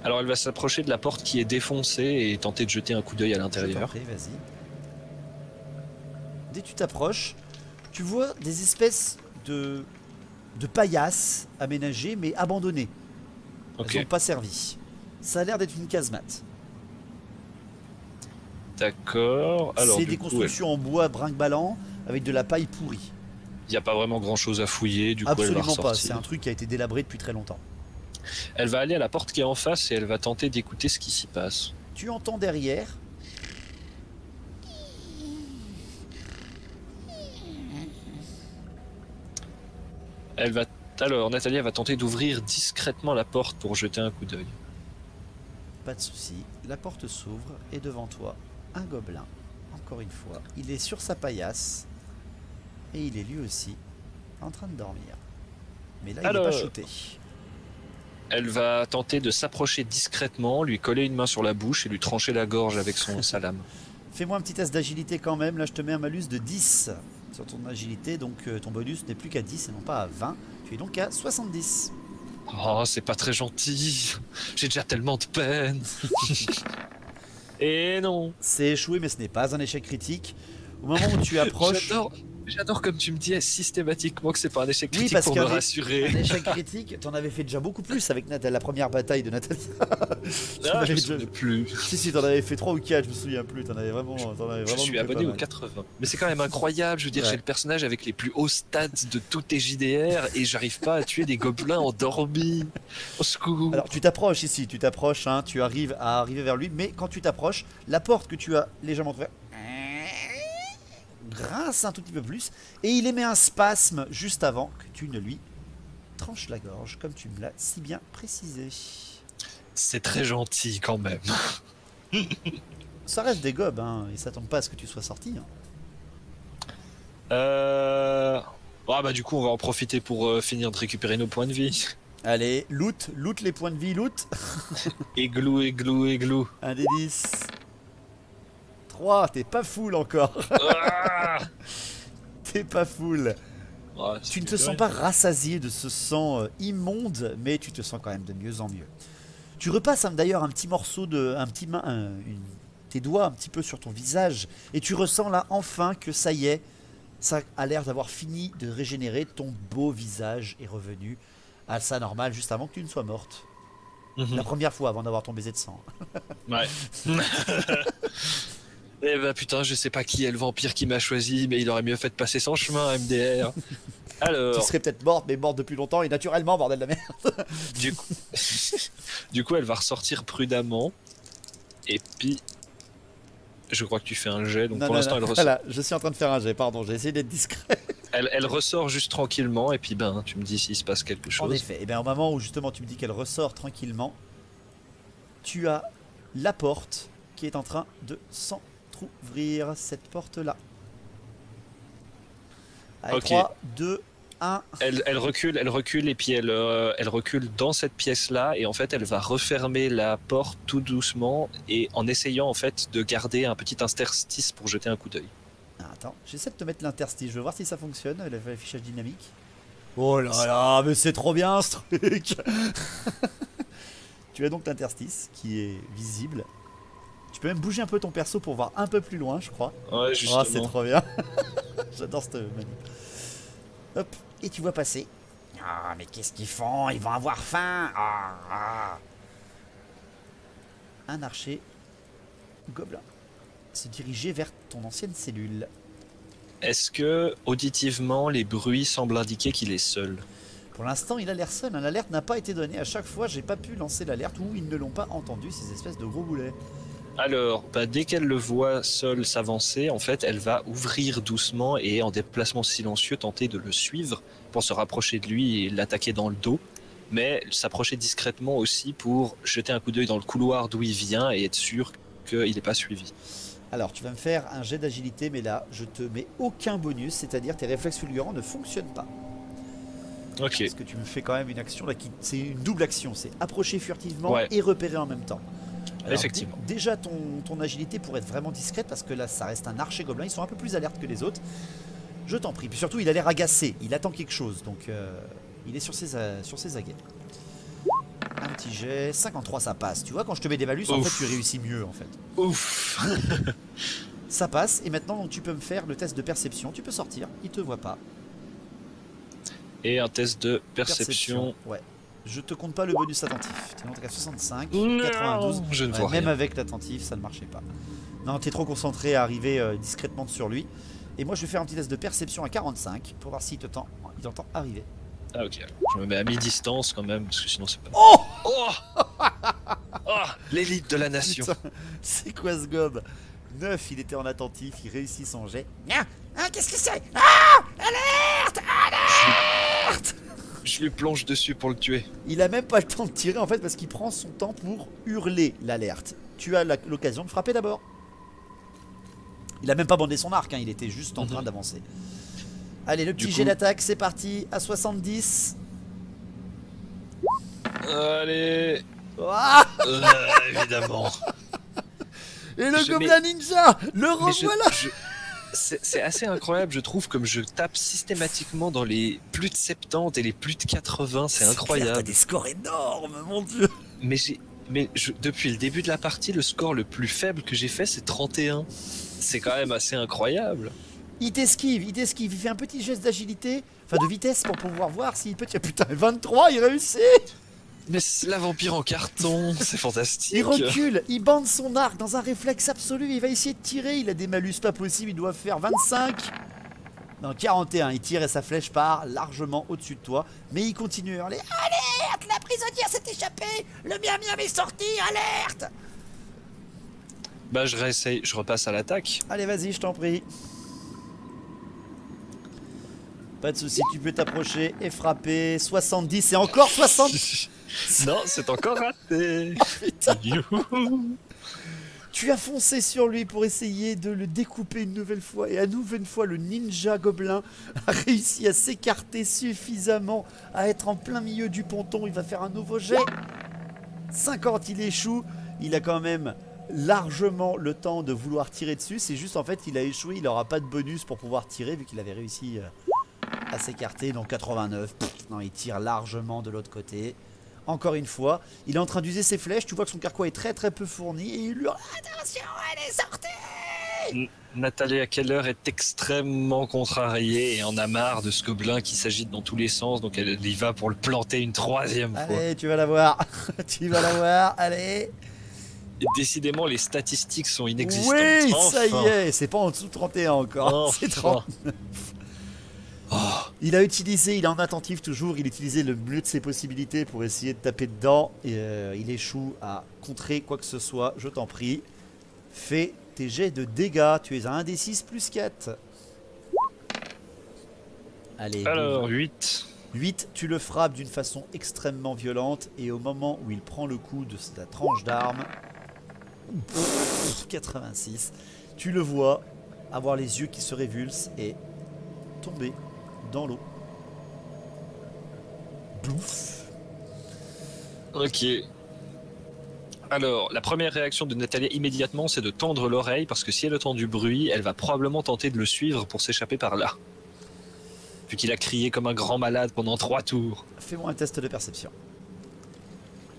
Alors elle va s'approcher de la porte qui est défoncée et tenter de jeter un coup d'œil à l'intérieur. Vas-y. Dès que tu t'approches, tu vois des espèces de paillasses aménagées mais abandonnées. Elles n'ont pas servi. Ça a l'air d'être une casemate. D'accord. C'est des constructions en bois brinque-ballant avec de la paille pourrie. Il n'y a pas vraiment grand chose à fouiller, du coup elle va ressortir. Absolument pas, c'est un truc qui a été délabré depuis très longtemps. Elle va aller à la porte qui est en face et elle va tenter d'écouter ce qui s'y passe. Tu entends derrière Alors Natalia va tenter d'ouvrir discrètement la porte pour jeter un coup d'œil. Pas de souci, la porte s'ouvre et devant toi, un gobelin. Encore une fois, il est sur sa paillasse et il est lui aussi en train de dormir. Mais là, il n'est pas shooté. Elle va tenter de s'approcher discrètement, lui coller une main sur la bouche et lui trancher la gorge avec sa lame. Fais-moi un petit test d'agilité quand même. Là, je te mets un malus de 10 sur ton agilité. Donc, ton bonus n'est plus qu'à 10 et non pas à 20. Tu es donc à 70. Oh, c'est pas très gentil. J'ai déjà tellement de peine. Et non. C'est échoué, mais ce n'est pas un échec critique. Au moment où tu approches... J'adore comme tu me dis systématiquement que c'est pas un échec critique, parce pour me rassurer. Un échec critique, t'en avais fait déjà beaucoup plus avec la première bataille de Natalia. Je me souviens plus. Si, t'en avais fait 3 ou 4, je me souviens plus. T'en avais vraiment je suis abonné aux 80. Mais c'est quand même incroyable, je veux dire, j'ai le personnage avec les plus hauts stats de tous tes JDR et j'arrive pas à tuer des gobelins endormis. Au secours. Alors tu t'approches ici, hein, tu arrives à arriver vers lui, mais quand tu t'approches, la porte que tu as légèrement ouverte grince un tout petit peu plus et il émet un spasme juste avant que tu ne lui tranches la gorge, comme tu me l'as si bien précisé. C'est très gentil quand même. Ça reste des gobes, hein, et ça tombe pas à ce que tu sois sorti. Hein. Ah bah du coup on va en profiter pour finir de récupérer nos points de vie. Allez, loot les points de vie, loot. Églou, églou, églou. Un des 10. 3, t'es pas full encore. Ah T'es pas full. Ouais, Tu ne te sens pas rassasié de ce sang immonde, mais tu te sens quand même de mieux en mieux. Tu repasses d'ailleurs un petit morceau de... tes doigts un petit peu sur ton visage, et tu ressens là enfin que ça y est, ça a l'air d'avoir fini de régénérer, ton beau visage est revenu à sa normale juste avant que tu ne sois morte. La première fois avant d'avoir ton baiser de sang. Ouais. Eh bah putain, je sais pas qui est le vampire qui m'a choisi, mais il aurait mieux fait de passer son chemin, MDR. Tu Alors, serais peut-être morte, mais morte depuis longtemps et naturellement, bordel de merde. du coup, elle va ressortir prudemment. Et puis, je crois que tu fais un jet, donc Non, pour non, l'instant, non. elle ressort. Voilà, je suis en train de faire un jet, pardon, j'ai essayé d'être discret. Elle ressort juste tranquillement, et puis ben, tu me dis s'il se passe quelque En chose. effet, et bien au moment où justement tu me dis qu'elle ressort tranquillement, tu as la porte qui est en train de s'entrouvrir, cette porte-là. Allez, Ok. 3, 2, 1. Elle recule, et puis elle recule dans cette pièce-là, et en fait, elle va refermer la porte tout doucement, et en essayant en fait de garder un petit interstice pour jeter un coup d'œil. Ah, attends, j'essaie de te mettre l'interstice, je veux voir si ça fonctionne, l'affichage dynamique. Oh là là, mais c'est trop bien ce truc. Tu as donc l'interstice qui est visible. Tu peux même bouger un peu ton perso pour voir un peu plus loin, je crois. Ouais, Oh, justement. c'est trop bien. J'adore cette manip. Hop, et tu vois passer. Ah, mais qu'est-ce qu'ils font? Ils vont avoir faim. Un archer gobelin se diriger vers ton ancienne cellule. Est-ce que, auditivement, les bruits semblent indiquer qu'il est seul? Pour l'instant, il a l'air seul. Hein. L'alerte n'a pas été donnée. À chaque fois, j'ai pas pu lancer l'alerte ou ils ne l'ont pas entendu, ces espèces de gros boulets. Alors, bah, dès qu'elle le voit seul s'avancer, en fait, elle va ouvrir doucement et en déplacement silencieux tenter de le suivre pour se rapprocher de lui et l'attaquer dans le dos. Mais s'approcher discrètement aussi pour jeter un coup d'œil dans le couloir d'où il vient et être sûr qu'il n'est pas suivi. Alors, tu vas me faire un jet d'agilité, mais là, je te mets aucun bonus, c'est-à-dire tes réflexes fulgurants ne fonctionnent pas. Ok. Parce que tu me fais quand même une action là qui, c'est une double action, c'est approcher furtivement Ouais. et repérer en même temps. Alors, Effectivement. Déjà, ton agilité pour être vraiment discrète, parce que là, ça reste un archer gobelin, ils sont un peu plus alertes que les autres. Je t'en prie. Puis surtout, il a l'air agacé, il attend quelque chose, donc il est sur ses aguets. Un petit jet, 53 ça passe. Tu vois, quand je te mets des malus, en Ouf. fait, tu réussis mieux en fait. Ouf. Ça passe, et maintenant donc, tu peux me faire le test de perception. Tu peux sortir, il te voit pas. Et un test de perception. Ouais. Je te compte pas le bonus attentif. T'es monté à 65, Non, 92. je ne Ouais, vois même rien. avec l'attentif, ça ne marchait pas. Non, t'es trop concentré à arriver discrètement sur lui. Et moi, je vais faire un petit test de perception à 45 pour voir s'il t'entend arriver. Ah ok. Je me mets à mi-distance quand même parce que sinon c'est pas. Oh, Oh, oh, l'élite de la nation. putain, c'est quoi ce gobe? 9, il était en attentif, il réussit son jet. Qu'est-ce que c'est? Je lui plonge dessus pour le tuer. Il a même pas le temps de tirer en fait parce qu'il prend son temps pour hurler l'alerte. Tu as l'occasion de frapper d'abord. Il a même pas bandé son arc, hein, il était juste en train d'avancer. Allez, le petit jet d'attaque, c'est parti, à 70. Allez. Ah, Évidemment. et le Je gobelin ninja, le Mais je- revoilà. je- C'est assez incroyable, je trouve, comme je tape systématiquement dans les plus de 70 et les plus de 80, c'est clair, incroyable. T'as des scores énormes, mon dieu. Depuis le début de la partie, le score le plus faible que j'ai fait, c'est 31. C'est quand même assez incroyable. Il t'esquive, il fait un petit geste d'agilité, enfin de vitesse pour pouvoir voir s'il peut... Putain, 23, il réussit. Mais c'est la vampire en carton, c'est fantastique. Il recule, il bande son arc dans un réflexe absolu, il va essayer de tirer, il a des malus pas possible, il doit faire 25. Non, 41, il tire et sa flèche part largement au-dessus de toi, mais il continue à hurler. Alerte! La prisonnière s'est échappée! Le miam miam est sorti! Alerte! Bah je réessaye, je repasse à l'attaque. Allez, vas-y, je t'en prie. Pas de souci, tu peux t'approcher et frapper. 70 et encore 60. Non, c'est encore raté. Youhou. Tu as foncé sur lui pour essayer de le découper une nouvelle fois. Et à nouvelle fois, le ninja gobelin a réussi à s'écarter suffisamment à être en plein milieu du ponton. Il va faire un nouveau jet. 50, il échoue. Il a quand même largement le temps de vouloir tirer dessus. C'est juste en fait il a échoué. Il n'aura pas de bonus pour pouvoir tirer vu qu'il avait réussi à s'écarter. Donc 89. Non, il tire largement de l'autre côté. Encore une fois, il est en train d'user ses flèches. Tu vois que son carquois est très très peu fourni. Et il lui hurle, attention, elle est sortie. Natalia Keller est extrêmement contrariée et en a marre de ce gobelin qui s'agite dans tous les sens, donc elle y va pour le planter une troisième fois. Allez, tu vas l'avoir. Tu vas l'avoir, allez. Et décidément, les statistiques sont inexistantes. Oui, Enfin. ça y est, c'est pas en dessous de 31 encore. Enfin. C'est 30. Oh. Il a utilisé, il est en attentif toujours, il a utilisé le mieux de ses possibilités pour essayer de taper dedans. Et, il échoue à contrer quoi que ce soit, je t'en prie. Fais tes jets de dégâts, tu es à 1d6 plus 4. Allez. Alors, 8. 8, tu le frappes d'une façon extrêmement violente. Et au moment où il prend le coup de sa tranche d'arme, 86, tu le vois avoir les yeux qui se révulsent et tomber dans l'eau. Bouf. Ok. Alors, la première réaction de Natalia immédiatement, c'est de tendre l'oreille, parce que si elle entend du bruit, elle va probablement tenter de le suivre pour s'échapper par là. Vu qu'il a crié comme un grand malade pendant 3 tours. Fais-moi un test de perception.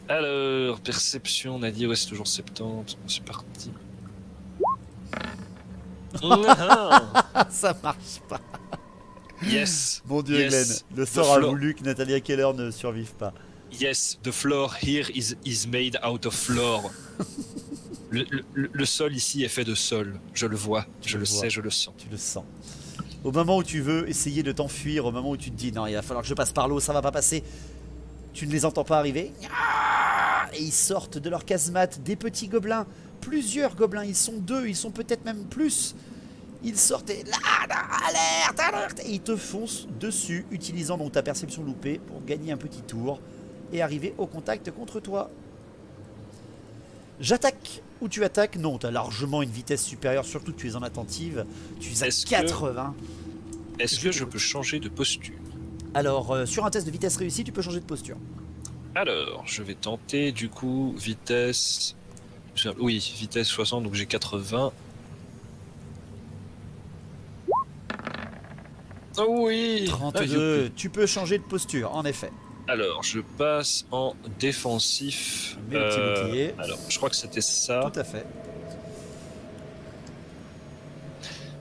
Alors, perception, on a dit, ouais, c'est toujours 70. C'est parti. Ah, ça marche pas. Yes. Mon Dieu, Yes. Glenn, le sort a floor. voulu que Natalia Keller ne survive pas. Yes, the floor here is made out of floor. Le sol ici est fait de sol. Je le vois, je le sais, je le sens. Tu le sens. Au moment où tu veux essayer de t'enfuir, au moment où tu te dis non, il va falloir que je passe par l'eau, ça va pas passer, tu ne les entends pas arriver. Et ils sortent de leur casemate des petits gobelins. Plusieurs gobelins, ils sont 2, ils sont peut-être même plus. Ils sortent et là, alerte, alerte. Et ils te foncent dessus, utilisant donc ta perception loupée pour gagner un petit tour et arriver au contact contre toi. J'attaque ou tu attaques? Non, tu as largement une vitesse supérieure, surtout tu es en attentive. Tu es à 80. Est-ce que je peux changer de posture? Alors, sur un test de vitesse réussi, tu peux changer de posture. Alors, je vais tenter du coup vitesse. Oui, vitesse 60, donc j'ai 80. Oh oui! 32, tu peux changer de posture, en effet. Alors, je passe en défensif. Mets le petit bouclier. Alors, je crois que c'était ça. Tout à fait.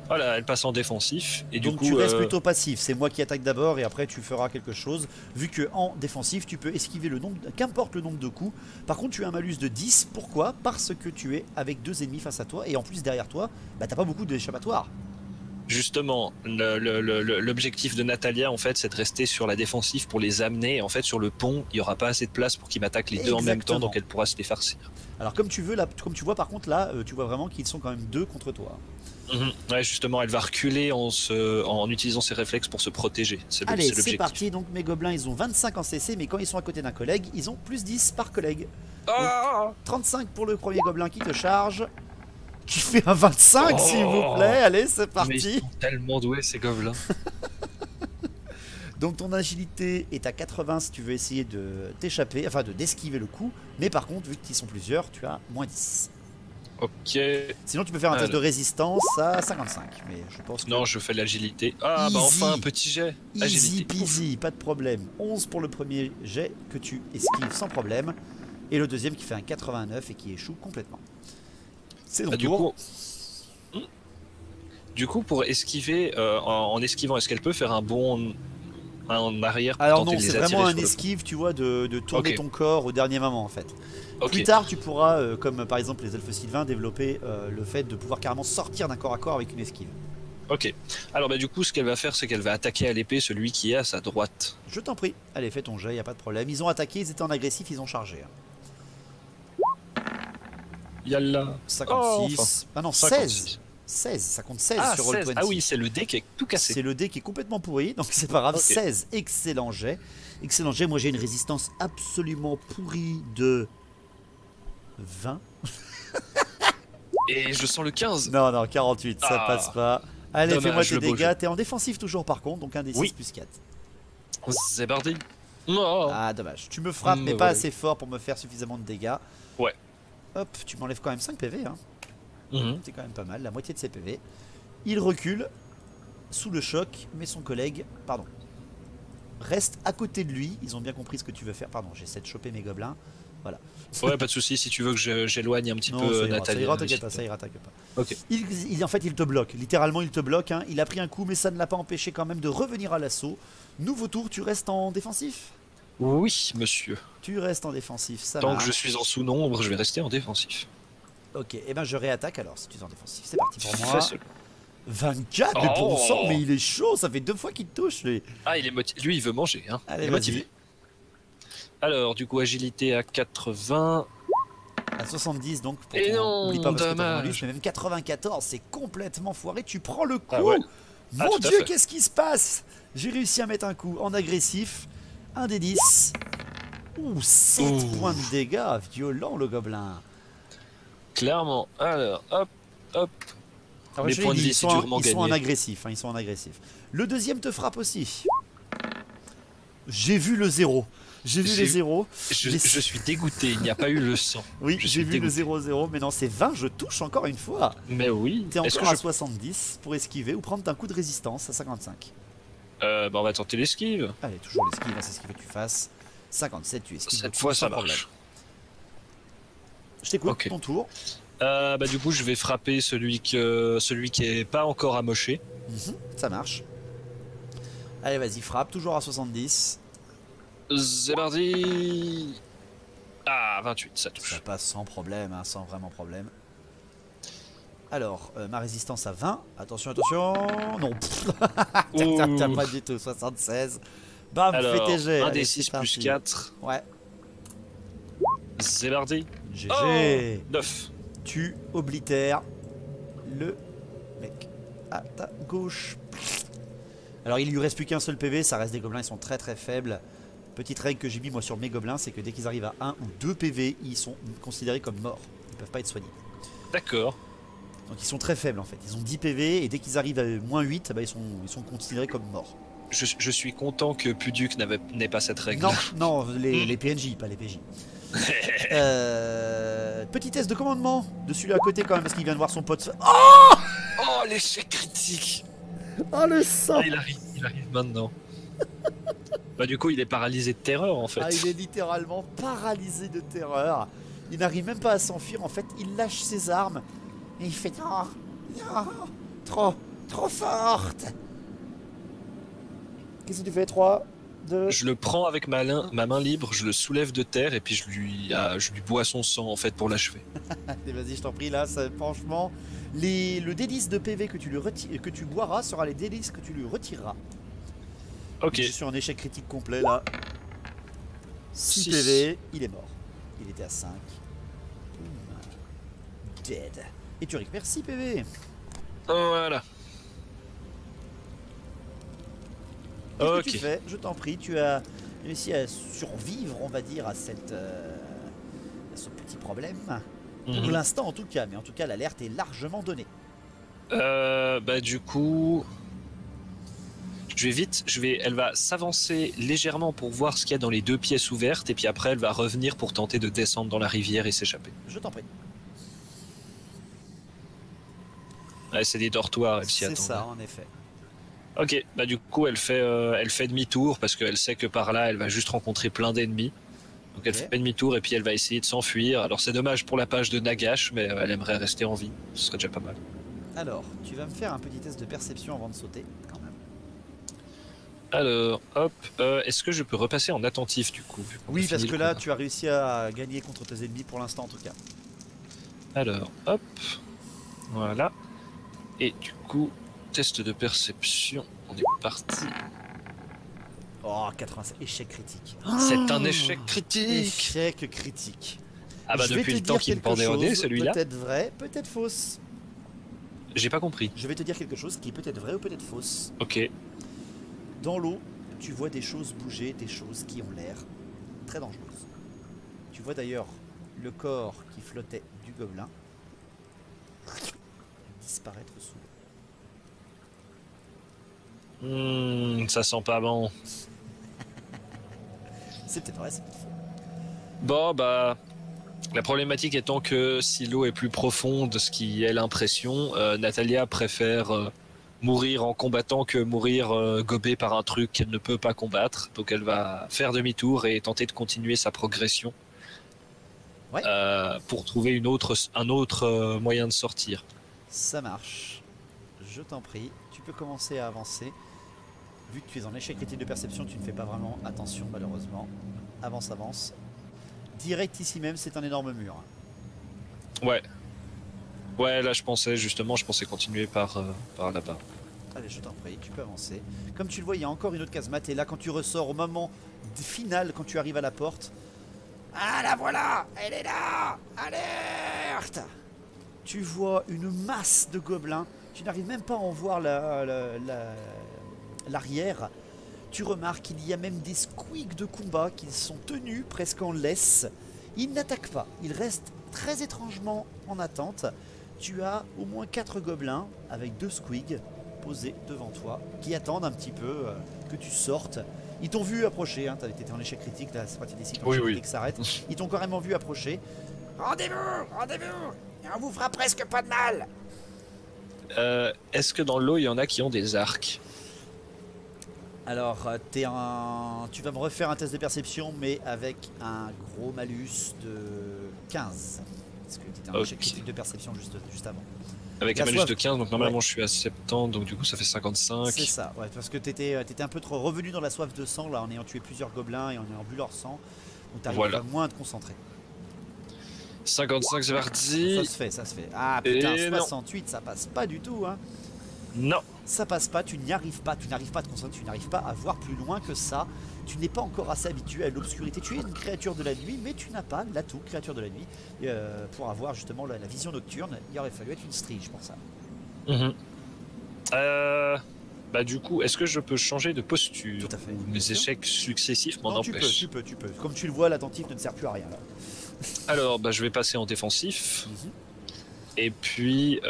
Voilà, elle passe en défensif. Et Donc du coup, tu restes plutôt passif, c'est moi qui attaque d'abord et après tu feras quelque chose. Vu que en défensif, tu peux esquiver le nombre, qu'importe le nombre de coups. Par contre, tu as un malus de 10. Pourquoi? Parce que tu es avec 2 ennemis face à toi et en plus derrière toi, bah, t'as pas beaucoup d'échappatoires. justement, l'objectif de Natalia, en fait, c'est de rester sur la défensive pour les amener. En fait, sur le pont, il n'y aura pas assez de place pour qu'ils m'attaquent les deux en même temps, Exactement. donc elle pourra se les farcir. Alors comme tu veux, là, comme tu vois par contre là, tu vois vraiment qu'ils sont quand même 2 contre toi. Ouais, justement, elle va reculer en utilisant ses réflexes pour se protéger. C'est Allez, c'est l'objectif. parti, donc mes gobelins ils ont 25 en CC, mais quand ils sont à côté d'un collègue, ils ont plus 10 par collègue. Ah 35 pour le premier gobelin qui te charge. Qui fait un 25 s'il vous plaît, allez c'est Mais parti. ils sont tellement doués ces gobelins. Donc ton agilité est à 80 si tu veux essayer de t'échapper, enfin d'esquiver le coup, mais par contre vu qu'ils sont plusieurs, tu as moins 10. Ok. Sinon tu peux faire un test de résistance à 55, mais je pense que... Non, je fais l'agilité. Ah bah Easy. enfin un petit jet. Easy Agilité. peasy, pas de problème. 11 pour le premier jet que tu esquives sans problème, et le deuxième qui fait un 89 et qui échoue complètement. C'est donc Bah, du coup, pour esquiver, en esquivant, est-ce qu'elle peut faire un bond en arrière pour Alors tenter non, de les c'est attirer vraiment un sur le esquive, tu vois, de tourner Ok. ton corps au dernier moment en fait. Ok. Plus tard, tu pourras, comme par exemple les elfes sylvains, développer le fait de pouvoir carrément sortir d'un corps à corps avec une esquive. Ok. Alors bah du coup, ce qu'elle va faire, c'est qu'elle va attaquer à l'épée celui qui est à sa droite. Je t'en prie. Allez, fais ton jet, y a pas de problème. Ils ont attaqué, ils étaient en agressif, ils ont chargé. Yalla. 56. Oh, enfin. Ah non, 56. 16. 16, ça compte 16 Ah, sur 16. Roll20. Ah oui, c'est le dé qui est tout cassé. C'est le dé qui est complètement pourri, donc c'est pas grave. Ok. 16, excellent jet. Excellent jet, moi j'ai une résistance absolument pourrie de 20. Et je sens le 15. Non, non, 48, ça Ah, passe pas. Allez, dommage, fais-moi tes le beau dégâts. jeu. T'es en défensif toujours par contre, donc un des 6 Oui. plus 4. C'est parti. Oh. Ah, dommage. Tu me frappes, mais pas voilà. assez fort pour me faire suffisamment de dégâts. Ouais. Hop, tu m'enlèves quand même 5 PV, hein. Mhm. C'est quand même pas mal, la moitié de ses PV. Il recule sous le choc, mais son collègue, pardon, reste à côté de lui. Ils ont bien compris ce que tu veux faire. Pardon, j'essaie de choper mes gobelins. Voilà. Ouais, pas de souci. Si tu veux que j'éloigne un petit Non, peu ça ira, Nathalie. ça ira, t'inquiète pas, ça ira, t'inquiète pas. Ok. En fait, il te bloque. Littéralement, il te bloque. Hein. Il a pris un coup, mais ça ne l'a pas empêché quand même de revenir à l'assaut. Nouveau tour, tu restes en défensif. Oui, monsieur. Tu restes en défensif, ça Tant que marche. je suis en sous-nombre, je vais rester en défensif. Ok, et ben je réattaque alors si tu es en défensif. C'est parti pour moi. Fais seul. 24 mais Oh. bon sang, mais il est chaud, ça fait 2 fois qu'il te touche lui. Ah, il est motivé. Lui, il veut manger. Hein. Allez, Il est vas-y. motivé. Alors, du coup, agilité à 80. À 70 donc pour Et ton- non, oublie pas parce que t'as dommage. bonus, mais même 94, c'est complètement foiré, tu prends le coup. Ah ouais. Ah, Mon tout à dieu, fait. qu'est-ce qui se passe? J'ai réussi à mettre un coup en agressif. Un des 10. Ouh, 7 Ouh. points de dégâts, violent le gobelin. Clairement. Alors, hop, hop. Alors, Mes je l'ai points de dit, vie, ils c'est sont en- durement ils sont en gagné. agressif, hein, ils sont en agressif. Le deuxième te frappe aussi. J'ai vu le 0. J'ai vu J'ai- les 0. Je suis dégoûté. Il n'y a pas eu le sang. Oui, Je j'ai suis vu le dégoûté. 0-0, mais non, c'est 20, je touche encore une fois. Mais oui. T'es Est-ce encore que à 70 pour esquiver ou prendre un coup de résistance à 55. bah, on va tenter l'esquive. Allez, toujours l'esquive, hein, c'est ce qu'il faut que tu fasses. 57, tu esquives. Cette le coup fois, sans ça problème. marche. Je t'écoute, Ok. ton tour. Bah, du coup, je vais frapper celui qui est pas encore amoché. Ça marche. Allez, vas-y, frappe, toujours à 70. C'est parti. Ah, 28, ça touche. Ça passe sans problème, hein, sans vraiment problème. Alors, ma résistance à 20. Attention, attention. Non, t'as Ouh. pas du tout. 76. Bam, fais Alors, tes jets. 1 Allez, des c'est 6 parti. plus 4. Ouais. C'est parti. GG. Oh, 9. Tu oblitères le mec à ta gauche. Alors il lui reste plus qu'un seul PV, ça reste des gobelins, ils sont très très faibles. Petite règle que j'ai mis moi sur mes gobelins, c'est que dès qu'ils arrivent à 1 ou 2 PV, ils sont considérés comme morts. Ils peuvent pas être soignés. D'accord. Donc ils sont très faibles en fait. Ils ont 10 PV et dès qu'ils arrivent à moins 8, bah, ils sont considérés comme morts. Je suis content que Puduc n'ait pas cette règle. Non, non, les PNJ, pas les PJ. Petit test de commandement de celui-là à côté quand même parce qu'il vient de voir son pote. Oh, Oh, l'échec critique. oh le sang. Ah, il arrive maintenant. Bah, du coup, il est paralysé de terreur en fait. Ah, il est littéralement paralysé de terreur. Il n'arrive même pas à s'enfuir. En fait, il lâche ses armes et il fait non, non, trop forte. Qu'est-ce que tu fais? 3, 2. Je le prends avec ma main libre, je le soulève de terre et puis je lui bois son sang en fait pour l'achever. Allez, vas-y, je t'en prie. Là, franchement, le D10 de PV que tu boiras sera les D10 que tu lui retireras. Ok. Je suis en échec critique complet là. 6 Six. PV, il est mort. Il était à 5. Dead. Et tu récupères 6 PV. Voilà. Qu'est-ce que Ok. tu fais? Je t'en prie, tu as réussi à survivre, on va dire, à ce petit problème. Pour Mhm. l'instant, en tout cas. Mais en tout cas, l'alerte est largement donnée. Bah du coup, elle va s'avancer légèrement pour voir ce qu'il y a dans les 2 pièces ouvertes et puis après elle va revenir pour tenter de descendre dans la rivière et s'échapper. Je t'en prie. Ouais, c'est des dortoirs, elle s'y C'est attend. ça, en effet. Ok, bah du coup elle fait demi-tour parce qu'elle sait que par là elle va juste rencontrer plein d'ennemis. Donc elle Ok. fait demi-tour et puis elle va essayer de s'enfuir. Alors c'est dommage pour la page de Nagash, mais elle aimerait rester en vie. Ce serait déjà pas mal. Alors, tu vas me faire un petit test de perception avant de sauter, quand même. Alors, hop, est-ce que je peux repasser en attentif du coup vu qu'on a Oui, fini parce le que là, combat. tu as réussi à gagner contre tes ennemis pour l'instant, en tout cas. Alors, hop, voilà. Et du coup, test de perception, on est parti. Oh, 87, échec critique. C'est un échec critique. Échec critique. Ah bah Je vais depuis te le temps dire qu'il me quelque pendait au nez chose, celui-là. Peut-être vrai, peut-être fausse. J'ai pas compris. Je vais te dire quelque chose qui est peut-être vrai ou peut-être fausse. Ok. Dans l'eau, tu vois des choses bouger, des choses qui ont l'air très dangereuses. Tu vois d'ailleurs le corps qui flottait du gobelin disparaître sous l'eau. Ça sent pas bon. C'est peut-être vrai, c'est peut-être faux. Bon, bah. La problématique étant que si l'eau est plus profonde, ce qui est l'impression, Natalia préfère mourir en combattant que mourir gobée par un truc qu'elle ne peut pas combattre. Donc elle va faire demi-tour et tenter de continuer sa progression. Ouais. Pour trouver un autre moyen de sortir. Ça marche. Je t'en prie. Tu peux commencer à avancer. Vu que tu es en échec critique de perception, tu ne fais pas vraiment attention malheureusement. Avance, avance. Direct ici même, c'est un énorme mur. Ouais. Ouais, là je pensais continuer par là-bas. Allez, je t'en prie, tu peux avancer. Comme tu le vois, il y a encore une autre casemate. Et là, quand tu ressors au moment final, quand tu arrives à la porte... Ah, la voilà! Elle est là! Alerte! Tu vois une masse de gobelins. Tu n'arrives même pas à en voir l'arrière. Tu remarques qu'il y a même des squigs de combat qui sont tenus presque en laisse. Ils n'attaquent pas, ils restent très étrangement en attente. Tu as au moins 4 gobelins avec 2 squigs posés devant toi qui attendent un petit peu que tu sortes. Ils t'ont vu approcher, hein, tu étais en échec critique, là c'est parti des cycles critique s'arrête. Ils t'ont carrément vu approcher. Rendez-vous! Rendez-vous! Et on vous fera presque pas de mal! Est-ce que dans l'eau il y en a qui ont des arcs? Alors, tu vas me refaire un test de perception, mais avec un gros malus de 15. Parce que tu étais en échec critique de perception juste avant. Avec un malus de 15, donc normalement je suis à 70, donc du coup ça fait 55. C'est ça, ouais, parce que tu étais un peu trop revenu dans la soif de sang, là, en ayant tué plusieurs gobelins et en ayant bu leur sang. Donc tu arrives moins à te concentrer. 55, c'est parti. Ça se fait, ça se fait. Ah putain, 68, ça passe pas du tout, hein. Non. Ça passe pas, tu n'y arrives pas, tu n'arrives pas à te concentrer, tu n'arrives pas à voir plus loin que ça. Tu n'es pas encore assez habitué à l'obscurité. Tu es une créature de la nuit, mais tu n'as pas l'atout, créature de la nuit, pour avoir justement la vision nocturne. Il aurait fallu être une strige pour ça. Bah du coup, est-ce que je peux changer de posture? Tout à fait. Mes échecs successifs m'en empêchent. Tu peux. Comme tu le vois, l'attentif ne sert plus à rien là. Alors, bah je vais passer en défensif. Et puis,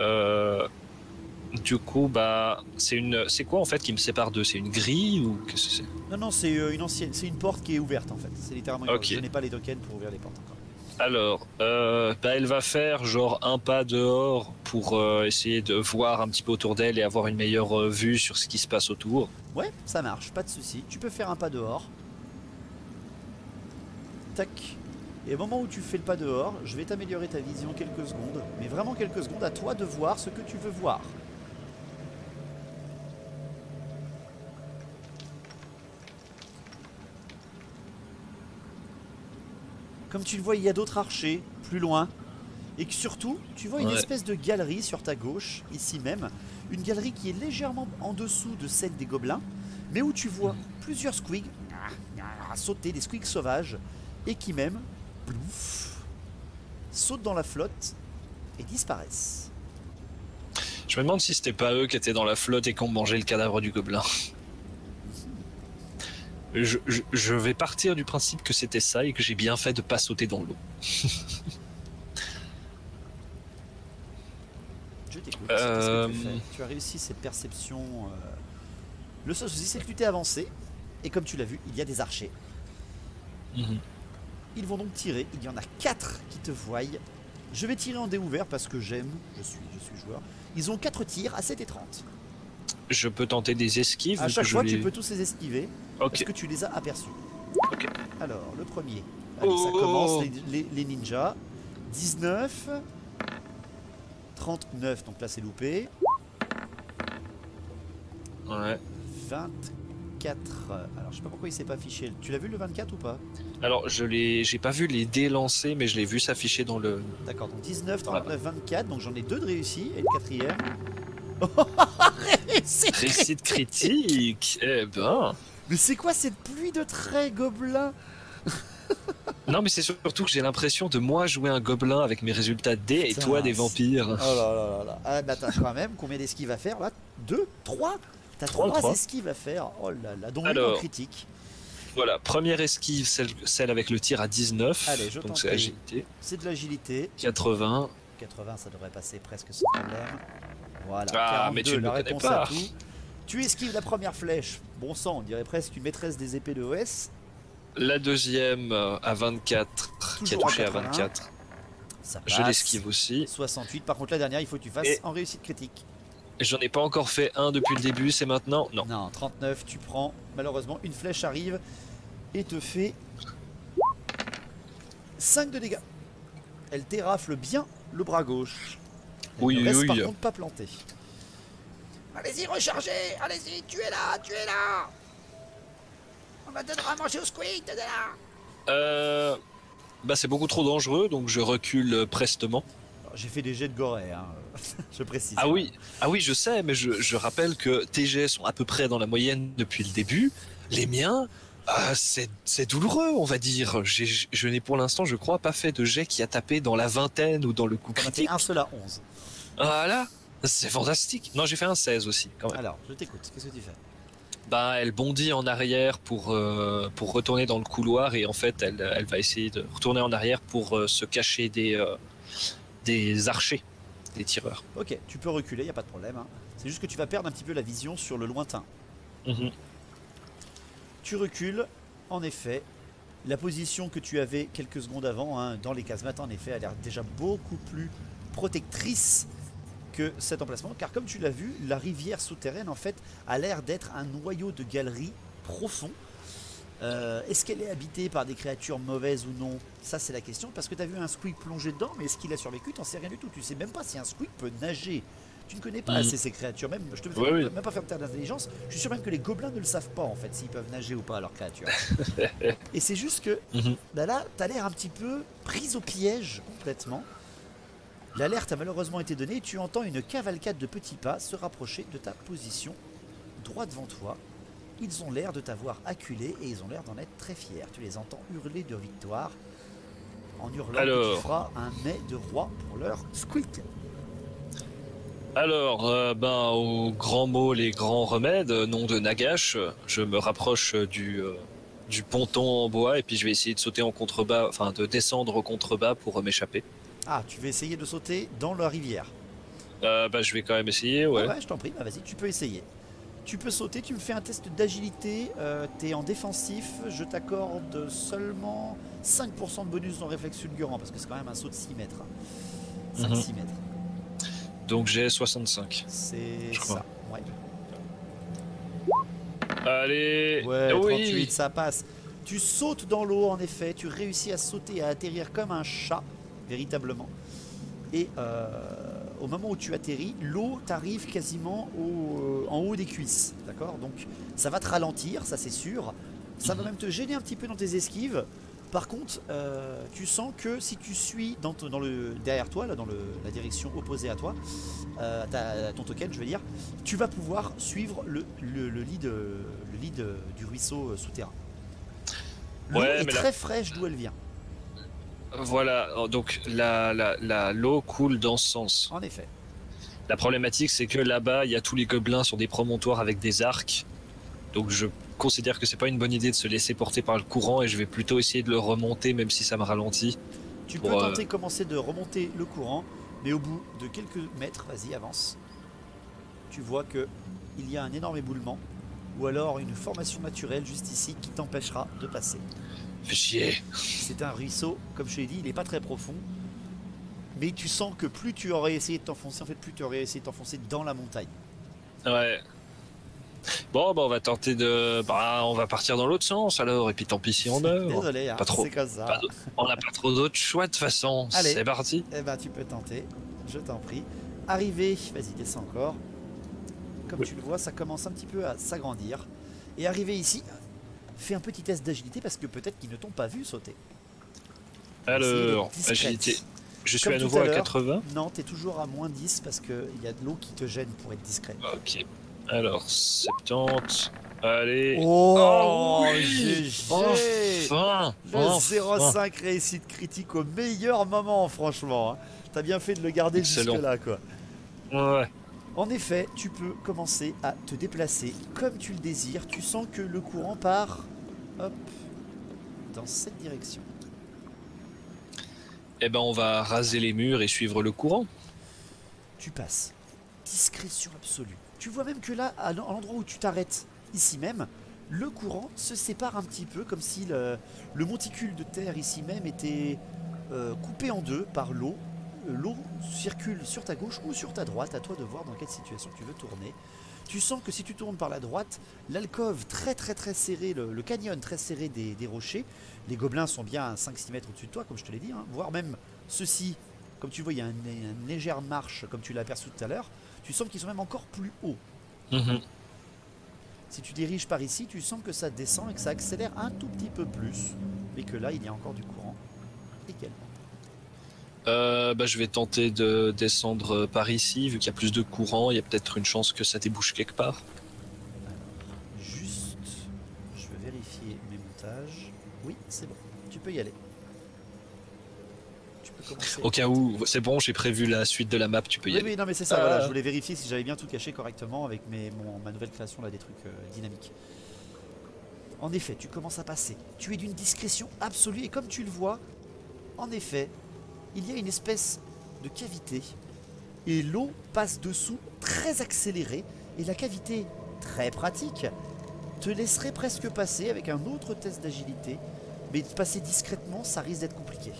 du coup, bah c'est quoi en fait qui me sépare d'eux? C'est une grille ou qu'est-ce que c'est? Non, c'est une porte qui est ouverte en fait. C'est littéralement une porte. Je n'ai pas les tokens pour ouvrir les portes encore. Alors, bah elle va faire genre un pas dehors pour essayer de voir un petit peu autour d'elle et avoir une meilleure vue sur ce qui se passe autour. Ouais, ça marche, pas de souci. Tu peux faire un pas dehors. Tac. Et au moment où tu fais le pas dehors, je vais t'améliorer ta vision quelques secondes. Mais vraiment quelques secondes, à toi de voir ce que tu veux voir. Comme tu le vois, il y a d'autres archers, plus loin. Et que surtout, tu vois une espèce de galerie sur ta gauche, ici même. Une galerie qui est légèrement en dessous de celle des gobelins. Mais où tu vois plusieurs squigs sauter, des squigs sauvages. Et qui même, plouf, sautent dans la flotte et disparaissent. Je me demande si c'était pas eux qui étaient dans la flotte et qui ont mangé le cadavre du gobelin. Je vais partir du principe que c'était ça et que j'ai bien fait de pas sauter dans l'eau. Je t'écoute. Qu'est-ce que tu fais? Tu as réussi cette perception. Le seul souci, c'est que tu t'es avancé. Et comme tu l'as vu, il y a des archers. Ils vont donc tirer. Il y en a 4 qui te voient. Je vais tirer en dé ouvert parce que j'aime. Je suis joueur. Ils ont 4 tirs à 7 et 30. Je peux tenter des esquives. À chaque fois, tu peux tous les esquiver. Okay. Est-ce que tu les as aperçus? Ok. Alors, le premier. Allez, ça commence, les ninjas. 19. 39, donc là c'est loupé. Ouais. 24. Alors, je sais pas pourquoi il s'est pas affiché. Tu l'as vu le 24 ou pas? Alors, j'ai pas vu les dés lancés, mais je l'ai vu s'afficher dans le... D'accord, donc 19, 39, 24. Donc j'en ai 2 de réussis et une quatrième. Réussite critique. Eh ben. Mais c'est quoi cette pluie de traits gobelins? Non, mais c'est surtout que j'ai l'impression de moi jouer un gobelin avec mes résultats de dés et Putain, toi des vampires. Oh là là là là. Ah bah t'as quand même combien d'esquives à faire là? 2, 3? T'as Trois, 3 trois. esquives à faire. Oh là là, dont une Alors. en critique. Voilà, première esquive, celle avec le tir à 19. Allez, je t'en donc c'est prie. agilité. C'est de l'agilité. 80. 80, ça devrait passer presque sans problème. Voilà, Ah, mais 42, tu ne la me connais réponse pas. à tout. Tu esquives la première flèche. Bon sang, on dirait presque une maîtresse des épées de OS. La deuxième à 24, qui a Toujours à touché à 80. 24. Ça Je passe. l'esquive aussi. 68. Par contre, la dernière, il faut que tu fasses Et- en réussite critique. J'en ai pas encore fait un depuis le début, c'est maintenant? Non. Non, 39, tu prends. Malheureusement, une flèche arrive et te fait 5 de dégâts. Elle t'érafle bien le bras gauche. Elle Oui, ne reste oui, par oui. contre pas plantée. Allez-y, rechargez. Allez-y, tu es là, tu es là. On va donner à manger au squid, t'es là. Bah c'est beaucoup trop dangereux, donc je recule prestement. Alors, j'ai fait des jets de gorée, hein. Je précise. Ah oui, je sais, mais je rappelle que tes jets sont à peu près dans la moyenne depuis le début. Les miens, c'est douloureux, on va dire. Je n'ai pour l'instant, je crois, pas fait de jet qui a tapé dans la vingtaine ou dans le coup On a fait critique. un seul à 11. Voilà, c'est fantastique. Non, j'ai fait un 16 aussi, quand même. Alors, je t'écoute. Qu'est-ce que tu fais? Bah, elle bondit en arrière pour retourner dans le couloir et en fait, elle va essayer de retourner en arrière pour se cacher des archers, des tireurs. Ok, tu peux reculer, il n'y a pas de problème, hein. C'est juste que tu vas perdre un petit peu la vision sur le lointain. Mhm. Tu recules, en effet. La position que tu avais quelques secondes avant, hein, dans les casemates, en effet, a l'air déjà beaucoup plus protectrice que cet emplacement. Car comme tu l'as vu, la rivière souterraine, en fait, a l'air d'être un noyau de galerie profond. Est-ce qu'elle est habitée par des créatures mauvaises ou non? Ça, c'est la question. Parce que tu as vu un squid plonger dedans, mais est-ce qu'il a survécu? T'en sais rien du tout. Tu sais même pas si un squid peut nager. Tu ne connais pas assez ces créatures. Même, je te fais Ouais, oui. même pas faire ta d'intelligence. Je suis sûr même que les gobelins ne le savent pas, en fait, s'ils peuvent nager ou pas, leurs créatures. Et c'est juste que Mhm. bah là, tu as l'air un petit peu prise au piège complètement. L'alerte a malheureusement été donnée et tu entends une cavalcade de petits pas se rapprocher de ta position droit devant toi. Ils ont l'air de t'avoir acculé et ils ont l'air d'en être très fiers. Tu les entends hurler de victoire en hurlant que Alors. tu feras un mets de roi pour leur squeak. Alors, ben, aux grands mots, les grands remèdes, nom de Nagash, je me rapproche du ponton en bois et puis je vais essayer de sauter en contrebas, enfin de descendre au contrebas pour m'échapper. Ah, tu veux essayer de sauter dans la rivière. Bah, je vais quand même essayer, ouais. Ah ouais, je t'en prie, bah vas-y, tu peux essayer. Tu peux sauter, tu me fais un test d'agilité, t'es en défensif, je t'accorde seulement 5% de bonus dans réflexe fulgurant, parce que c'est quand même un saut de 6 mètres. 5-6 Mhm. mètres. Donc j'ai 65. C'est Je crois. ça, ouais. Allez, Ouais, oui. 38, ça passe. Tu sautes dans l'eau, en effet, tu réussis à sauter, à atterrir comme un chat, véritablement. Et au moment où tu atterris, l'eau t'arrive quasiment en haut des cuisses, d'accord? Donc ça va te ralentir, ça c'est sûr. Ça va même te gêner un petit peu dans tes esquives. Par contre, tu sens que si tu suis derrière toi, là, dans la direction opposée à toi, ton token, je veux dire, tu vas pouvoir suivre le lit du ruisseau souterrain. L'eau Ouais, est mais très fraîche d'où elle vient, Voilà, donc l'eau coule dans ce sens. en effet. La problématique, c'est que là-bas, il y a tous les gobelins sur des promontoires avec des arcs. Donc je considère que c'est pas une bonne idée de se laisser porter par le courant et je vais plutôt essayer de le remonter, même si ça me ralentit. Tu Pour, peux tenter commencer de remonter le courant, mais au bout de quelques mètres, vas-y, avance. Tu vois que il y a un énorme éboulement, ou alors une formation naturelle juste ici qui t'empêchera de passer. Fais chier. C'est un ruisseau, comme je l'ai dit, il n'est pas très profond, mais tu sens que plus tu aurais essayé de t'enfoncer, en fait, plus tu aurais essayé de t'enfoncer dans la montagne. Ouais. Bon, bah on va tenter de... Bah, on va partir dans l'autre sens alors, et puis tant pis si on meurt. Désolé, hein, Pas trop. c'est comme ça. Pas on n'a pas trop d'autres choix de toute façon. Allez. C'est parti. Eh ben, tu peux tenter, je t'en prie. Arrivé, vas-y, descends encore. Comme Oui. tu le vois, ça commence un petit peu à s'agrandir. Et arrivé ici, fais un petit test d'agilité parce que peut-être qu'ils ne t'ont pas vu sauter. Alors, Essayez d'être agilité. discrète. Je suis Comme à tout nouveau à l'heure. 80. Non, t'es toujours à moins 10 parce qu'il y a de l'eau qui te gêne pour être discret. Ok. Alors, 70. Allez. Oh, oui GG. Enfin Le enfin. 0,5 réussite critique au meilleur moment, franchement. Hein. T'as bien fait de le garder Excellent. jusque-là, quoi. Ouais. En effet, tu peux commencer à te déplacer comme tu le désires. Tu sens que le courant part, hop, dans cette direction. Eh ben, on va raser les murs et suivre le courant. Tu passes. Discrétion absolue. Tu vois même que là, à l'endroit où tu t'arrêtes, ici même, le courant se sépare un petit peu, comme si le monticule de terre ici même était coupé en deux par l'eau. L'eau circule sur ta gauche ou sur ta droite, à toi de voir dans quelle situation tu veux tourner. Tu sens que si tu tournes par la droite, l'alcôve très serrée, le canyon très serré des rochers, les gobelins sont bien à 5-6 mètres au-dessus de toi, comme je te l'ai dit, hein, voire même ceux-ci, comme tu vois, il y a une légère marche, comme tu l'as aperçu tout à l'heure, tu sens qu'ils sont même encore plus hauts. Mhm. Si tu diriges par ici, tu sens que ça descend et que ça accélère un tout petit peu plus, mais que là, il y a encore du courant également. Bah, je vais tenter de descendre par ici, vu qu'il y a plus de courant, il y a peut-être une chance que ça débouche quelque part. Alors, juste, je vais vérifier mes montages. Oui, c'est bon, tu peux y aller. Tu peux commencer. Au cas où, c'est bon, j'ai prévu la suite de la map, tu peux y Oui, aller. oui, non, mais c'est ça, voilà, je voulais vérifier si j'avais bien tout caché correctement avec ma nouvelle création, là, des trucs dynamiques. En effet, tu commences à passer. Tu es d'une discrétion absolue et comme tu le vois, en effet, il y a une espèce de cavité et l'eau passe dessous très accélérée et la cavité très pratique te laisserait presque passer avec un autre test d'agilité, mais de passer discrètement, ça risque d'être compliqué.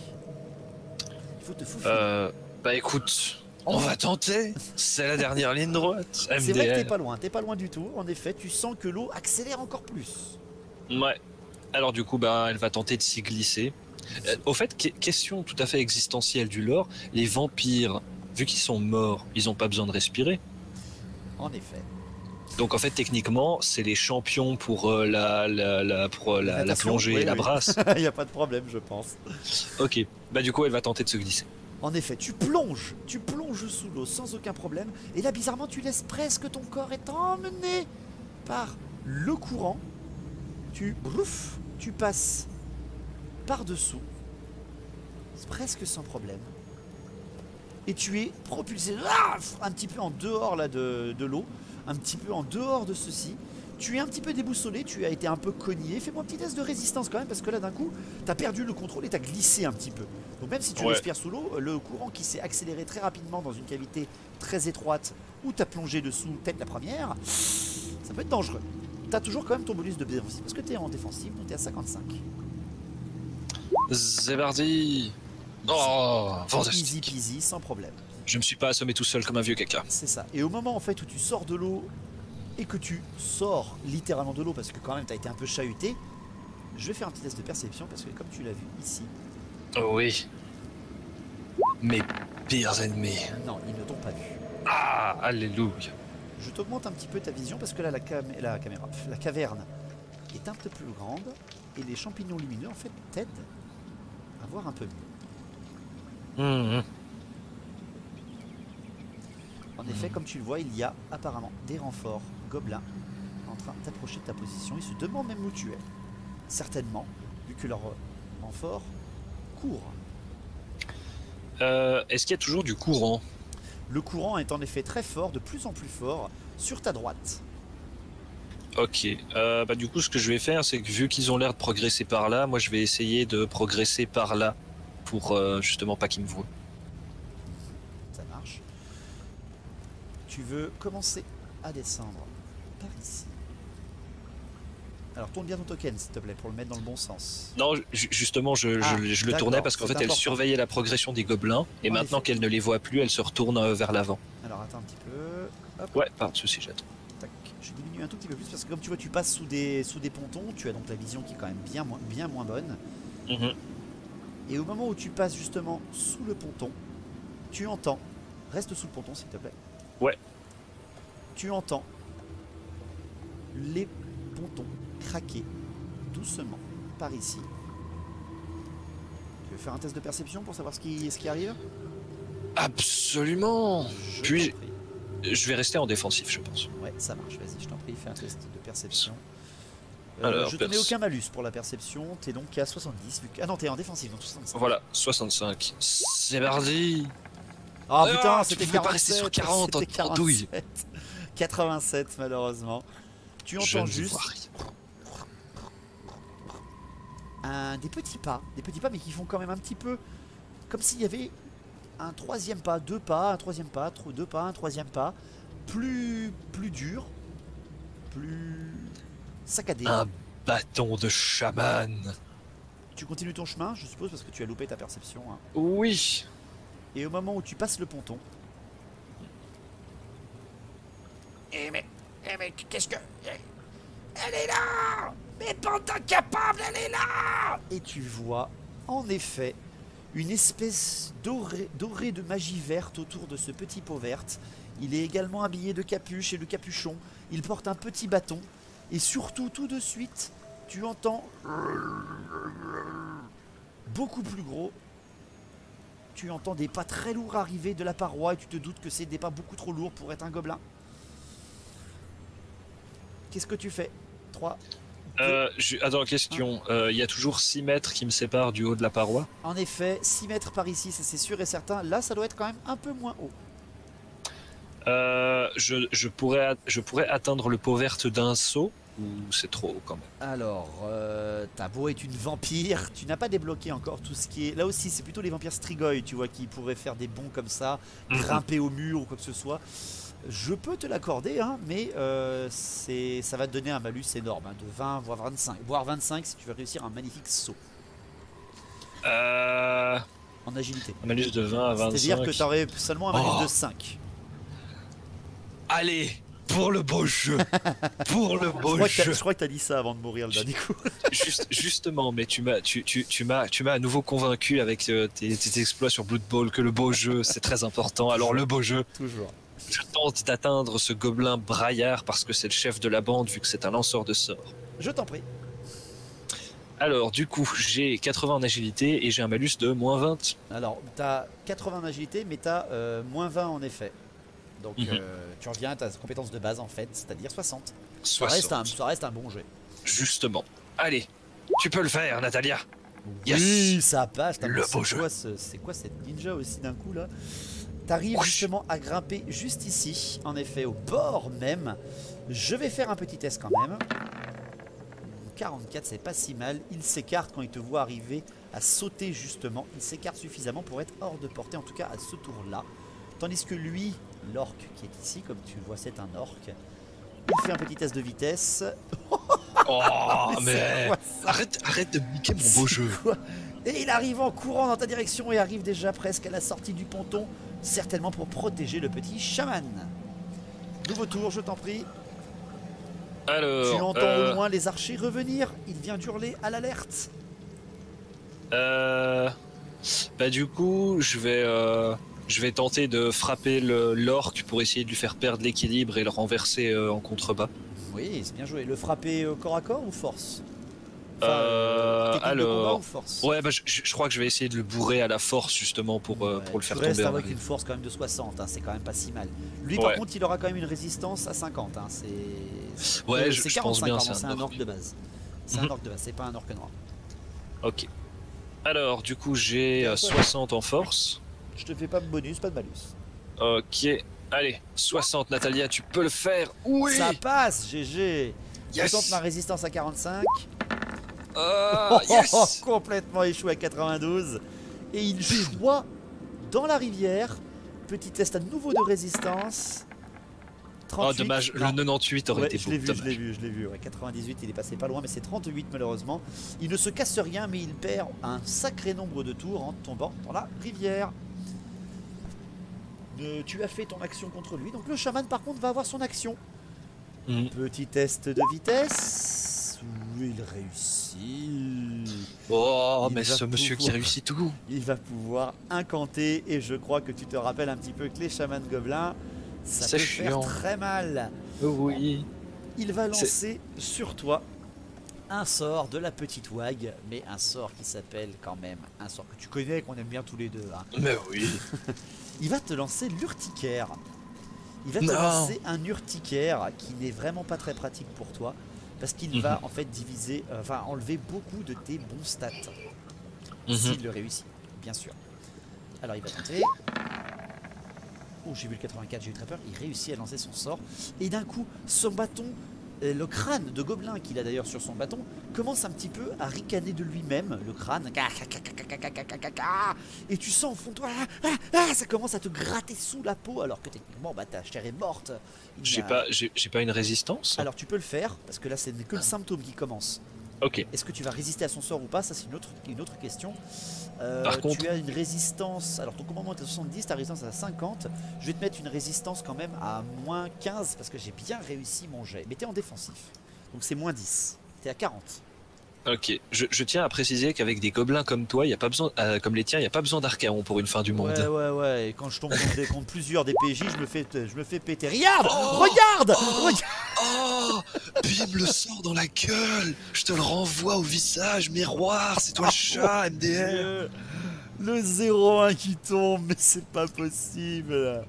Il faut te faufiler. Bah écoute, on va tenter. C'est la dernière ligne droite. C'est vrai que MDL. t'es pas loin du tout. En effet, tu sens que l'eau accélère encore plus. Ouais. Alors du coup, bah, elle va tenter de s'y glisser. Au fait, question tout à fait existentielle du lore, les vampires, vu qu'ils sont morts, ils ont pas besoin de respirer. En effet. Donc en fait, techniquement, c'est les champions pour la Natation, plongée oui, et la oui. brasse. Il n'y a pas de problème, je pense. Ok. Bah du coup, elle va tenter de se glisser. En effet, tu plonges sous l'eau sans aucun problème. Et là, bizarrement, tu laisses presque ton corps être emmené par le courant. Tu passes par-dessous, presque sans problème. Et tu es propulsé un petit peu en dehors là, de l'eau, un petit peu en dehors de ceci. Tu es un petit peu déboussolé, tu as été un peu cogné. Fais-moi un petit test de résistance quand même, parce que là d'un coup, tu as perdu le contrôle et tu as glissé un petit peu. Donc même si tu respires sous l'eau, le courant qui s'est accéléré très rapidement dans une cavité très étroite où tu as plongé dessous, tête la première, ça peut être dangereux. Tu as toujours quand même ton bonus de défensive, parce que tu es en défensive, donc tu es à 55. C'est parti. Oh, Easy fantastique. peasy, sans problème. Je me suis pas assommé tout seul comme un vieux caca. C'est ça. Et au moment en fait où tu sors de l'eau et que tu sors littéralement de l'eau parce que quand même tu as été un peu chahuté, je vais faire un petit test de perception parce que comme tu l'as vu ici, Oh oui. Mes pires ennemis. non, ils ne t'ont pas vu. Ah, alléluia. Je t'augmente un petit peu ta vision parce que là la caverne est un peu plus grande et les champignons lumineux en fait t'aident à voir un peu mieux. Mhm. En effet, comme tu le vois, il y a apparemment des renforts gobelins en train d'approcher de ta position. Ils se demandent même où tu es. Certainement, vu que leur renfort court. Est-ce qu'il y a toujours du courant? Le courant est en effet très fort, de plus en plus fort, sur ta droite. Ok. Bah du coup, ce que je vais faire, c'est que vu qu'ils ont l'air de progresser par là, moi je vais essayer de progresser par là pour justement pas qu'ils me voient. Ça marche. Tu veux commencer à descendre par ici. Alors tourne bien ton token s'il te plaît pour le mettre dans le bon sens. Non, justement, je le d'accord, tournais parce qu'en c'est fait, elle important. surveillait la progression des gobelins et En maintenant effet. qu'elle ne les voit plus, elle se retourne vers l'avant. Alors attends un petit peu. Hop, Ouais, pas de souci, j'attends. tac. Je diminue un tout petit peu plus parce que comme tu vois tu passes sous des pontons, tu as donc la vision qui est quand même bien moins bonne. Mhm. Et au moment où tu passes justement sous le ponton, tu entends, reste sous le ponton s'il te plaît. Ouais. Tu entends les pontons craquer doucement par ici. Tu veux faire un test de perception pour savoir ce qui arrive? Absolument. Je Puis t'en prie. Je vais rester en défensif, je pense. Ouais, ça marche, vas-y, je t'en prie, fais un test de perception. Alors, je te mets aucun malus pour la perception, t'es donc à 70. Ah non, t'es en défensif, donc 65. Voilà, 65. C'est mardi. Ah putain, tu c'était pouvais pas rester 47, sur 40 c'était en douille. 87 malheureusement. Tu Je entends ne juste vois rien. des petits pas mais qui font quand même un petit peu comme s'il y avait un troisième pas, deux pas, un troisième pas, deux pas, un troisième pas, plus dur, plus saccadé. Un bâton de chaman. Tu continues ton chemin, je suppose, parce que tu as loupé ta perception. Hein. Oui. Et au moment où tu passes le ponton, Mais qu'est-ce que... Elle est là. Mais bande d'incapables, elle est là. et tu vois en effet une espèce dorée de magie verte autour de ce petit pot verte. Il est également habillé de capuche et de capuchon. Il porte un petit bâton. Et surtout, tout de suite, tu entends beaucoup plus gros. Tu entends des pas très lourds arriver de la paroi et tu te doutes que c'est des pas beaucoup trop lourds pour être un gobelin. Qu'est-ce que tu fais? 3. Attends, question. Il y a toujours 6 mètres qui me séparent du haut de la paroi. En effet, 6 mètres par ici, ça c'est sûr et certain. Là, ça doit être quand même un peu moins haut. Je pourrais atteindre le pot verte d'un saut ou c'est trop haut quand même? Alors, ta beau est une vampire. Tu n'as pas débloqué encore tout ce qui est... Là aussi, c'est plutôt les vampires Strigoi, tu vois, qui pourraient faire des bonds comme ça, grimper au mur ou quoi que ce soit. Je peux te l'accorder, hein, mais ça va te donner un malus énorme, hein, de 20 voire 25. Voire 25 si tu veux réussir un magnifique saut en agilité. Un malus de 20 à 25. C'est-à-dire que tu aurais seulement un malus de 5. Allez, pour le beau jeu. Pour le beau jeu. Je crois que tu as dit ça avant de mourir le dernier coup. Justement, mais tu m'as à nouveau convaincu avec tes exploits sur Blood Bowl que le beau jeu c'est très important. Alors le beau jeu. Toujours. Je tente d'atteindre ce gobelin braillard parce que c'est le chef de la bande vu que c'est un lanceur de sorts. Je t'en prie. Alors du coup j'ai 80 en agilité et j'ai un malus de moins 20. Alors tu as 80 en agilité mais tu as moins 20 en effet. Donc tu reviens à ta compétence de base en fait, c'est-à-dire 60. 60. Ça reste un bon jet. Justement. Allez, tu peux le faire Natalia. Yes. Oui, ça passe. Le beau jeu. C'est quoi cette ninja aussi d'un coup là? T'arrives justement à grimper juste ici, en effet au bord même. Je vais faire un petit test quand même. 44 c'est pas si mal. Il s'écarte quand il te voit arriver à sauter justement. Il s'écarte suffisamment pour être hors de portée, en tout cas à ce tour là. Tandis que lui, l'orc qui est ici, comme tu le vois c'est un orc. Il fait un petit test de vitesse. Oh mais arrête de piquer mon beau jeu. Et il arrive en courant dans ta direction et arrive déjà presque à la sortie du ponton, certainement pour protéger le petit chaman. Nouveau tour, je t'en prie. Alors, tu entends au loin les archers revenir. Il vient d'hurler à l'alerte. Bah du coup, je vais tenter de frapper l'orc pour essayer de lui faire perdre l'équilibre et le renverser en contrebas. Oui, c'est bien joué. Le frapper corps à corps ou force? Alors, ou force? ouais, bah, je crois que je vais essayer de le bourrer à la force justement pour le faire tomber. Avec une force quand même de 60, hein, c'est quand même pas si mal. Lui par contre, il aura quand même une résistance à 50. Hein, ouais, c'est 45, pense bien. C'est un orc de base. C'est un orc de base, c'est pas un orc noir. Ok. Alors, du coup, j'ai 60 en force. Je te fais pas de bonus, pas de malus. Ok. Allez, 60, Natalia, tu peux le faire. Oui. Ça passe, GG. Yes. Je tente ma résistance à 45. Yes. Complètement échoué à 92. Et il choit dans la rivière. Petit test à nouveau de résistance. 38. Oh dommage, le 98 aurait été beau. Je l'ai vu. Ouais, 98, il est passé pas loin, mais c'est 38 malheureusement. Il ne se casse rien, mais il perd un sacré nombre de tours en tombant dans la rivière. Tu as fait ton action contre lui, donc le chaman par contre va avoir son action. Petit test de vitesse. Oui, il réussit. Oh, mais ce monsieur qui réussit tout. Il va pouvoir incanter, et je crois que tu te rappelles un petit peu que les chamans gobelins, ça peut faire très mal. Oui. Il va lancer sur toi un sort de la petite wag, mais un sort qui s'appelle quand même, un sort que tu connais, qu'on aime bien tous les deux. Hein. Mais oui. Il va te lancer l'urticaire. Il va te Non. lancer un urticaire qui n'est vraiment pas très pratique pour toi parce qu'il va en fait diviser, enfin enlever beaucoup de tes bons stats. S'il le réussit, bien sûr. Alors il va tenter. Oh, j'ai vu le 84, j'ai eu très peur. Il réussit à lancer son sort. Et d'un coup, son bâton, le crâne de gobelin qu'il a d'ailleurs sur son bâton, commence un petit peu à ricaner de lui-même. Le crâne. Et tu sens au fond de toi, ça commence à te gratter sous la peau alors que techniquement, bah, ta chair est morte. J'ai pas une résistance. Alors tu peux le faire, parce que là, c'est que le symptôme qui commence. Ok. Est-ce que tu vas résister à son sort ou pas? Ça, c'est une autre question. Par contre, tu as une résistance. Alors, ton commandement est à 70, ta résistance est à 50. Je vais te mettre une résistance quand même à moins 15 parce que j'ai bien réussi mon jet. Mais t'es en défensif. Donc, c'est moins 10. T'es à 40. ok. Je tiens à préciser qu'avec des gobelins comme toi, y a pas besoin, comme les tiens, il n'y a pas besoin d'Archaon pour une fin du monde. Ouais. Et quand je tombe contre plusieurs des PJ, je me fais péter. Regarde, regarde. Oh, bim, le sort dans la gueule. Je te le renvoie au visage, miroir. C'est toi le chat, MDR. Le 0-1 qui tombe, mais c'est pas possible.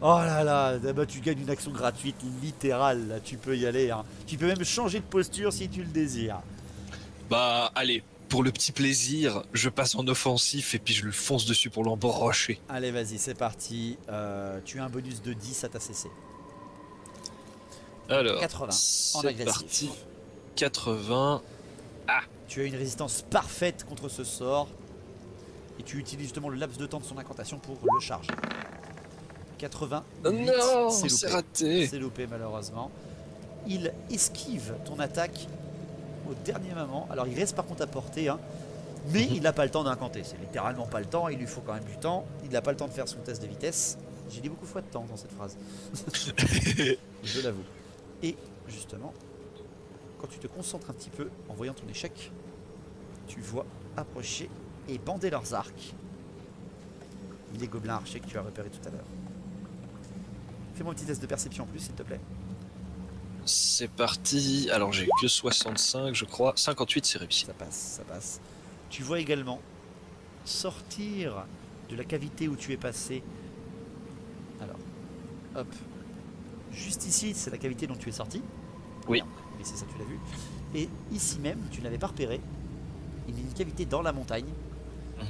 Oh là là, bah, tu gagnes une action gratuite littérale, là, tu peux y aller. Hein. Tu peux même changer de posture si tu le désires. Bah, allez, pour le petit plaisir, je passe en offensif et puis je le fonce dessus pour l'embrocher. Allez, vas-y, c'est parti. Tu as un bonus de 10 à ta CC. Alors, 80 en c'est agressif. parti. 80. Tu as une résistance parfaite contre ce sort. Et tu utilises justement le laps de temps de son incantation pour le charger. 80. Non, c'est c'est loupé. raté. C'est loupé malheureusement. Il esquive ton attaque au dernier moment. Alors il reste par contre à portée, hein, mais il n'a pas le temps d'incanter. C'est littéralement pas le temps, il lui faut quand même du temps. Il n'a pas le temps de faire son test de vitesse. J'ai dit beaucoup de fois de temps dans cette phrase. Je l'avoue. Et justement, quand tu te concentres un petit peu en voyant ton échec, tu vois approcher et bander leurs arcs les gobelins archers que tu as repérés tout à l'heure. Fais-moi un petit test de perception en plus, s'il te plaît. C'est parti. Alors, j'ai que 65, je crois. 58, c'est réussi. Ça passe, ça passe. Tu vois également sortir de la cavité où tu es passé. Alors, hop. Juste ici, c'est la cavité dont tu es sorti. Oui. Et c'est ça, tu l'as vu. Et ici même, tu ne l'avais pas repéré. Il y a une cavité dans la montagne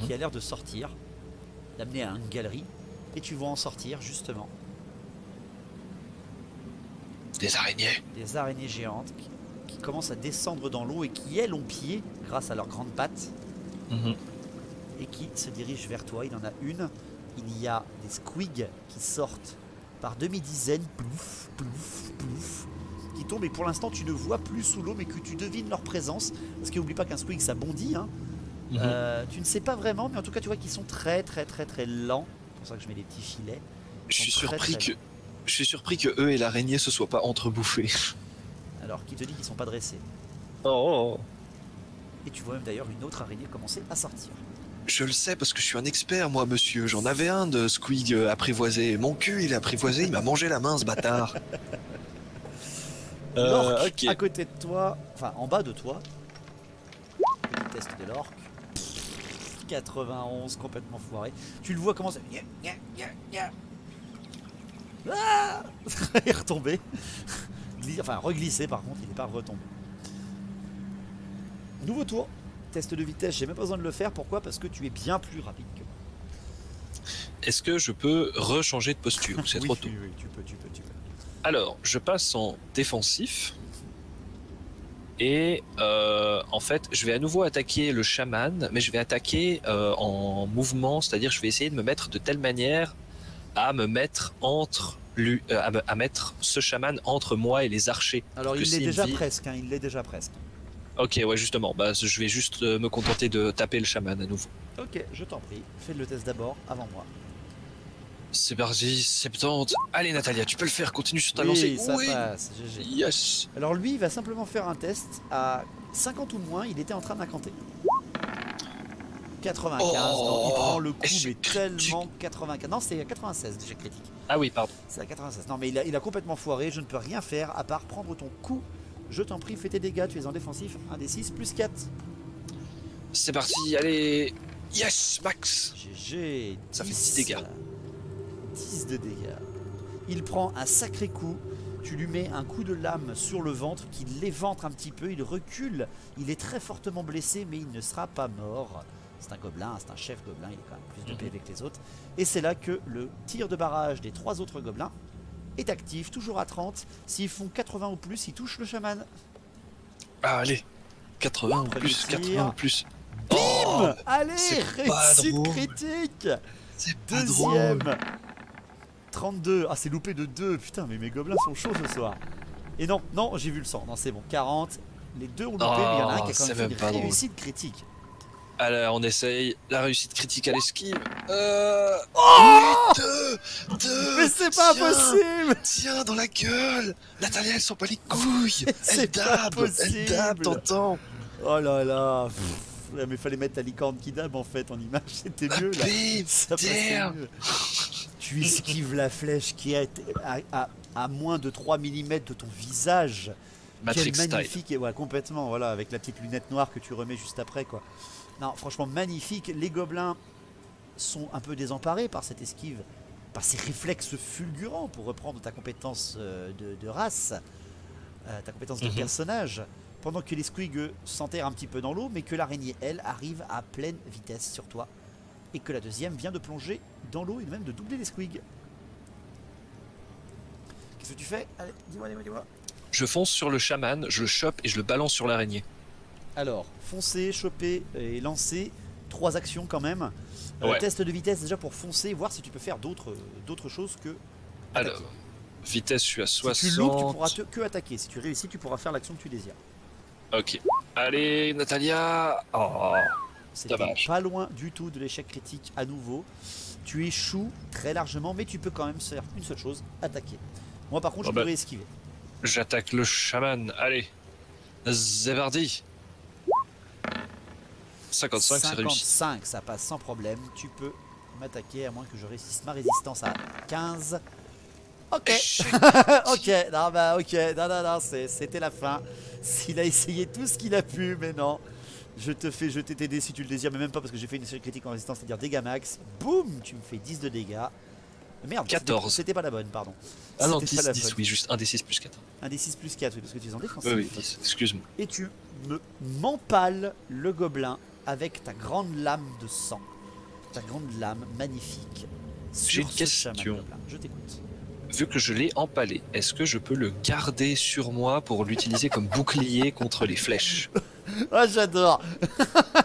qui a l'air de sortir, d'amener à une galerie. Et tu vois en sortir, justement, Des araignées. des araignées géantes qui commencent à descendre dans l'eau et qui, elles, ont pied grâce à leurs grandes pattes. Et qui se dirigent vers toi. Il y en a une. Il y a des squigs qui sortent par demi-dizaines, plouf, plouf, plouf, qui tombent. Et pour l'instant, tu ne vois plus sous l'eau, mais que tu devines leur présence. Parce qu'oublie pas qu'un squig, ça bondit. Hein. Tu ne sais pas vraiment, mais en tout cas, tu vois qu'ils sont très, très, très, très lents. C'est pour ça que je mets des petits filets. Je suis Très, surpris très que... Je suis surpris que eux et l'araignée se soient pas entrebouffés. Alors, qui te dit qu'ils sont pas dressés. Oh, Et tu vois même d'ailleurs une autre araignée commencer à sortir. je le sais parce que je suis un expert, moi, monsieur. J'en avais un de squig apprivoisé. Mon cul, il est apprivoisé, il m'a mangé la main, ce bâtard. L'orque ok. à côté de toi, enfin en bas de toi. Petit test de l'orque. 91, complètement foiré. Tu le vois commencer. Ah il est retombé. Enfin, reglissé par contre, il n'est pas retombé. Nouveau tour. Test de vitesse, j'ai même pas besoin de le faire. Pourquoi? Parce que tu es bien plus rapide que moi. Est-ce que je peux rechanger de posture? C'est Oui, trop tôt. oui, tu peux. Alors, je passe en défensif. Et en fait, je vais à nouveau attaquer le chaman, mais je vais attaquer en mouvement, c'est-à-dire je vais essayer de me mettre de telle manière à me mettre entre lui, à mettre ce chaman entre moi et les archers. Alors Que il l'est s'il déjà vit- presque, hein, il l'est déjà presque. Ok, ouais, justement. Bah, je vais juste me contenter de taper le chaman à nouveau. Ok, je t'en prie. Fais le test d'abord, avant moi. C'est parti, 70. Allez, Natalia, tu peux le faire. Continue sur ta Oui, lancée. ça Oui. passe, GG. Yes. Alors lui, il va simplement faire un test à 50 ou moins, il était en train d'incanter. 95, Oh, donc il prend le coup, échec mais tellement 95. Non, c'est à 96 d'échec critique. Ah oui, pardon. C'est à 96. Non, mais il a complètement foiré, je ne peux rien faire à part prendre ton coup. Je t'en prie, fais tes dégâts, tu es en défensif. 1 des 6 plus 4. C'est parti, allez. Yes, max. GG. Ça fait 10 dégâts. 10 de dégâts. Il prend un sacré coup. Tu lui mets un coup de lame sur le ventre qui l'éventre un petit peu. Il recule. Il est très fortement blessé, mais il ne sera pas mort. C'est un gobelin, c'est un chef gobelin. Il est quand même plus de PV que les autres. Et c'est là que le tir de barrage des 3 autres gobelins est actif, toujours à 30. S'ils font 80 ou plus, ils touchent le chaman. Ah, allez. 80 ou Premier plus, tir. 80 ou plus. Bim Oh, Allez, c'est pas réussite drôle. critique. c'est pas Deuxième. drôle. 32. Ah, c'est loupé de 2. Putain, mais mes gobelins sont chauds ce soir. Et non, non, j'ai vu le sang. Non, c'est bon. 40. Les deux ont loupé, mais il y en a un qui a quand c'est même fait même pas une drôle. réussite critique. Alors, on essaye la réussite critique à l'esquive. Oh Deux. Mais c'est pas Tiens, possible. Tiens, dans la gueule. Natalia, elle sent pas les couilles. C'est Elle pas dab, possible. elle dab, t'entends. Oh là là. Pff, ouais, mais fallait mettre la licorne qui dab en fait en image. C'était mieux là. Bim, Ça passait damn. mieux. Tu esquives la flèche qui est à moins de 3 mm de ton visage. Matrix Quel style. magnifique, et ouais, complètement, voilà, avec la petite lunette noire que tu remets juste après, quoi. Non, franchement, magnifique. Les gobelins sont un peu désemparés par cette esquive, par ces réflexes fulgurants, pour reprendre ta compétence de race, ta compétence de personnage, pendant que les squigs s'enterrent un petit peu dans l'eau, mais que l'araignée, elle, arrive à pleine vitesse sur toi, et que la deuxième vient de plonger dans l'eau et même de doubler les squigs. Qu'est-ce que tu fais? Allez, dis-moi, dis-moi, dis-moi. Je fonce sur le chaman, je le chope et je le balance sur l'araignée. Alors, foncer, choper et lancer, 3 actions quand même. Ouais. Test de vitesse déjà pour foncer, voir si tu peux faire d'autres choses que attaquer. Alors, vitesse, je suis à 60. Si tu loupes, tu pourras que attaquer. Si tu réussis, tu pourras faire l'action que tu désires. Ok. Allez, Natalia. Oh. C'était Dommage. pas loin du tout de l'échec critique à nouveau. Tu échoues très largement, mais tu peux quand même faire une seule chose, attaquer. Moi par contre, je pourrais esquiver. J'attaque le chaman. Allez. Zevardi. 55, c'est réussi. 55, ça passe sans problème. Tu peux m'attaquer à moins que je réussisse ma résistance à 15. Ok. Ok, non, bah ok. Non, c'était la fin. S'il a essayé tout ce qu'il a pu, mais non. Je te fais jeter tes dés si tu le désires, mais même pas parce que j'ai fait une série critique en résistance, c'est-à-dire dégâts max. Boum, tu me fais 10 de dégâts. Merde, 14. C'était pas la bonne, pardon. Ah non, C'était pas 10, la 10, bonne. oui, juste un des 6 plus 4. Un des 6 plus 4, oui, parce que tu es en défense. Oui, oui, 10, excuse-moi. Et tu m'empales le gobelin avec ta grande lame de sang. Ta grande lame magnifique. J'ai sur une ce chaman question. gobelin. Je t'écoute. Vu que je l'ai empalé, est-ce que je peux le garder sur moi pour l'utiliser comme bouclier contre les flèches? Ah, j'adore.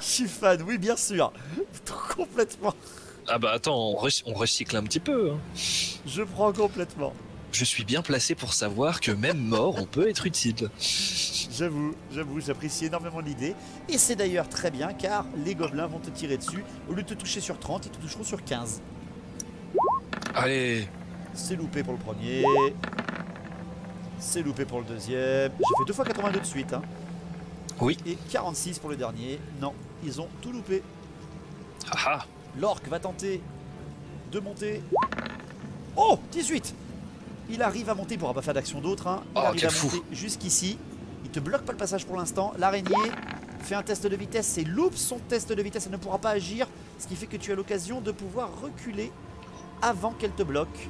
Je suis fan, oui, bien sûr. Complètement. Ah bah attends, on recycle un petit peu. Hein. Je prends complètement. Je suis bien placé pour savoir que même mort, on peut être utile. J'avoue, j'apprécie énormément l'idée. Et c'est d'ailleurs très bien car les gobelins vont te tirer dessus. Au lieu de te toucher sur 30, ils te toucheront sur 15. Allez, C'est loupé pour le premier. C'est loupé pour le deuxième. J'ai fait 2 fois 82 de suite. Hein. oui. Et 46 pour le dernier. Non, ils ont tout loupé. Haha. L'orque va tenter de monter. Oh, 18. Il arrive à monter, il pourra pas faire d'action d'autre. Hein. Il Oh, arrive quel à fou. monter jusqu'ici. Il te bloque pas le passage pour l'instant. L'araignée fait un test de vitesse et loupe son test de vitesse. Elle ne pourra pas agir. Ce qui fait que tu as l'occasion de pouvoir reculer avant qu'elle te bloque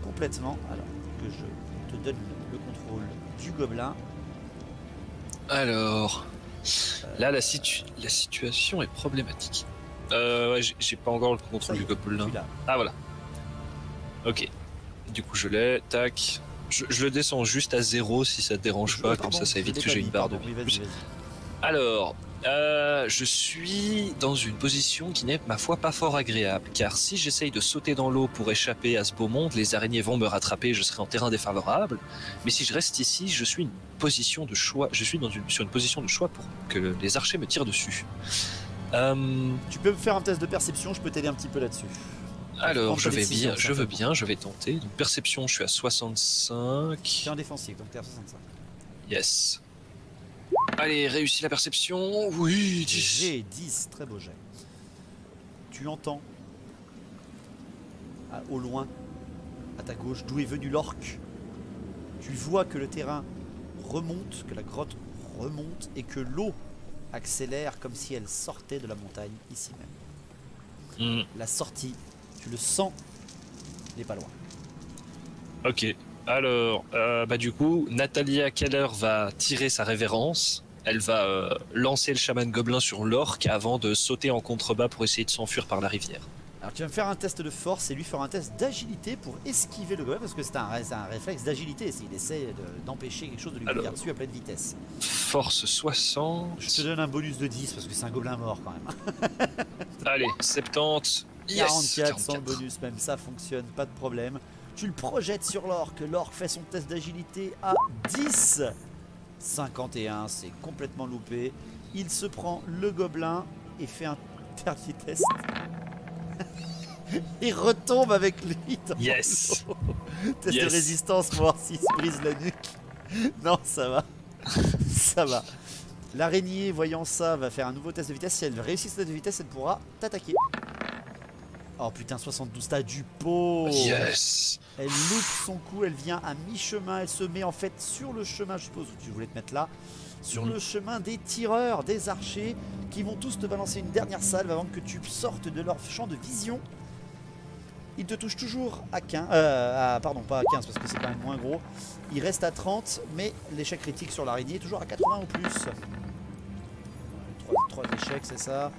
complètement. Alors que je te donne le contrôle du gobelin. Alors, là la situation est problématique. Ouais, j'ai pas encore le Ça contrôle y du est, gobelin. tu l'as. Ah voilà. Ok. Du coup je l'ai, tac. Je le descends juste à 0 si ça te dérange pas, comme Pardon, ça je évite l'ai que pas j'ai dit, une barre de pardon. vie. Oui, vas-y, vas-y. Alors, je suis dans une position qui n'est, ma foi, pas fort agréable, car si j'essaye de sauter dans l'eau pour échapper à ce beau monde, les araignées vont me rattraper, je serai en terrain défavorable. Mais si je reste ici, je suis sur une position de choix pour que les archers me tirent dessus. Tu peux me faire un test de perception, je peux t'aider un petit peu là-dessus. Alors, Prends ta décision, je vais tenter. Donc, perception, je suis à 65. Tu es en défensif, donc t'es à 65. Yes. Allez, réussis la perception. Oui, 10. J'ai 10, très beau jet. Tu entends au loin, à ta gauche, d'où est venu l'orque. Tu vois que le terrain remonte, que la grotte remonte et que l'eau accélère comme si elle sortait de la montagne ici même. Hmm. La sortie, tu le sens, n'est pas loin. Ok. Alors, bah du coup, Natalia Keller va tirer sa révérence. Elle va lancer le chaman gobelin sur l'orque avant de sauter en contrebas pour essayer de s'enfuir par la rivière. Alors tu vas me faire un test de force et lui faire un test d'agilité pour esquiver le gobelin parce que c'est un réflexe d'agilité. Il essaie d'empêcher quelque chose de lui venir dessus à pleine vitesse. Force 60. Je te donne un bonus de 10 parce que c'est un gobelin mort quand même. Allez, 70. Yes, 44 sans le bonus, même ça fonctionne, pas de problème. Tu le projettes sur l'orque, l'orque fait son test d'agilité à 10. 51, c'est complètement loupé. Il se prend le gobelin et fait un dernier test. Il retombe avec lui dans Yes. l'eau. Test de résistance pour voir s'il se brise la nuque. Non, ça va. Ça va. L'araignée, voyant ça, va faire un nouveau test de vitesse. Si elle réussit ce test de vitesse, elle pourra t'attaquer. Oh putain, 72, t'as du pot. Yes. Elle loupe son coup, elle vient à mi-chemin. Elle se met en fait sur le chemin, je suppose, où tu voulais te mettre là. Sur le chemin des tireurs, des archers, qui vont tous te balancer une dernière salve avant que tu sortes de leur champ de vision. Il te touche toujours à 15, pardon, pas à 15 parce que c'est quand même moins gros. Il reste à 30, mais l'échec critique sur l'araignée est toujours à 80 ou plus. 3 échecs, c'est ça.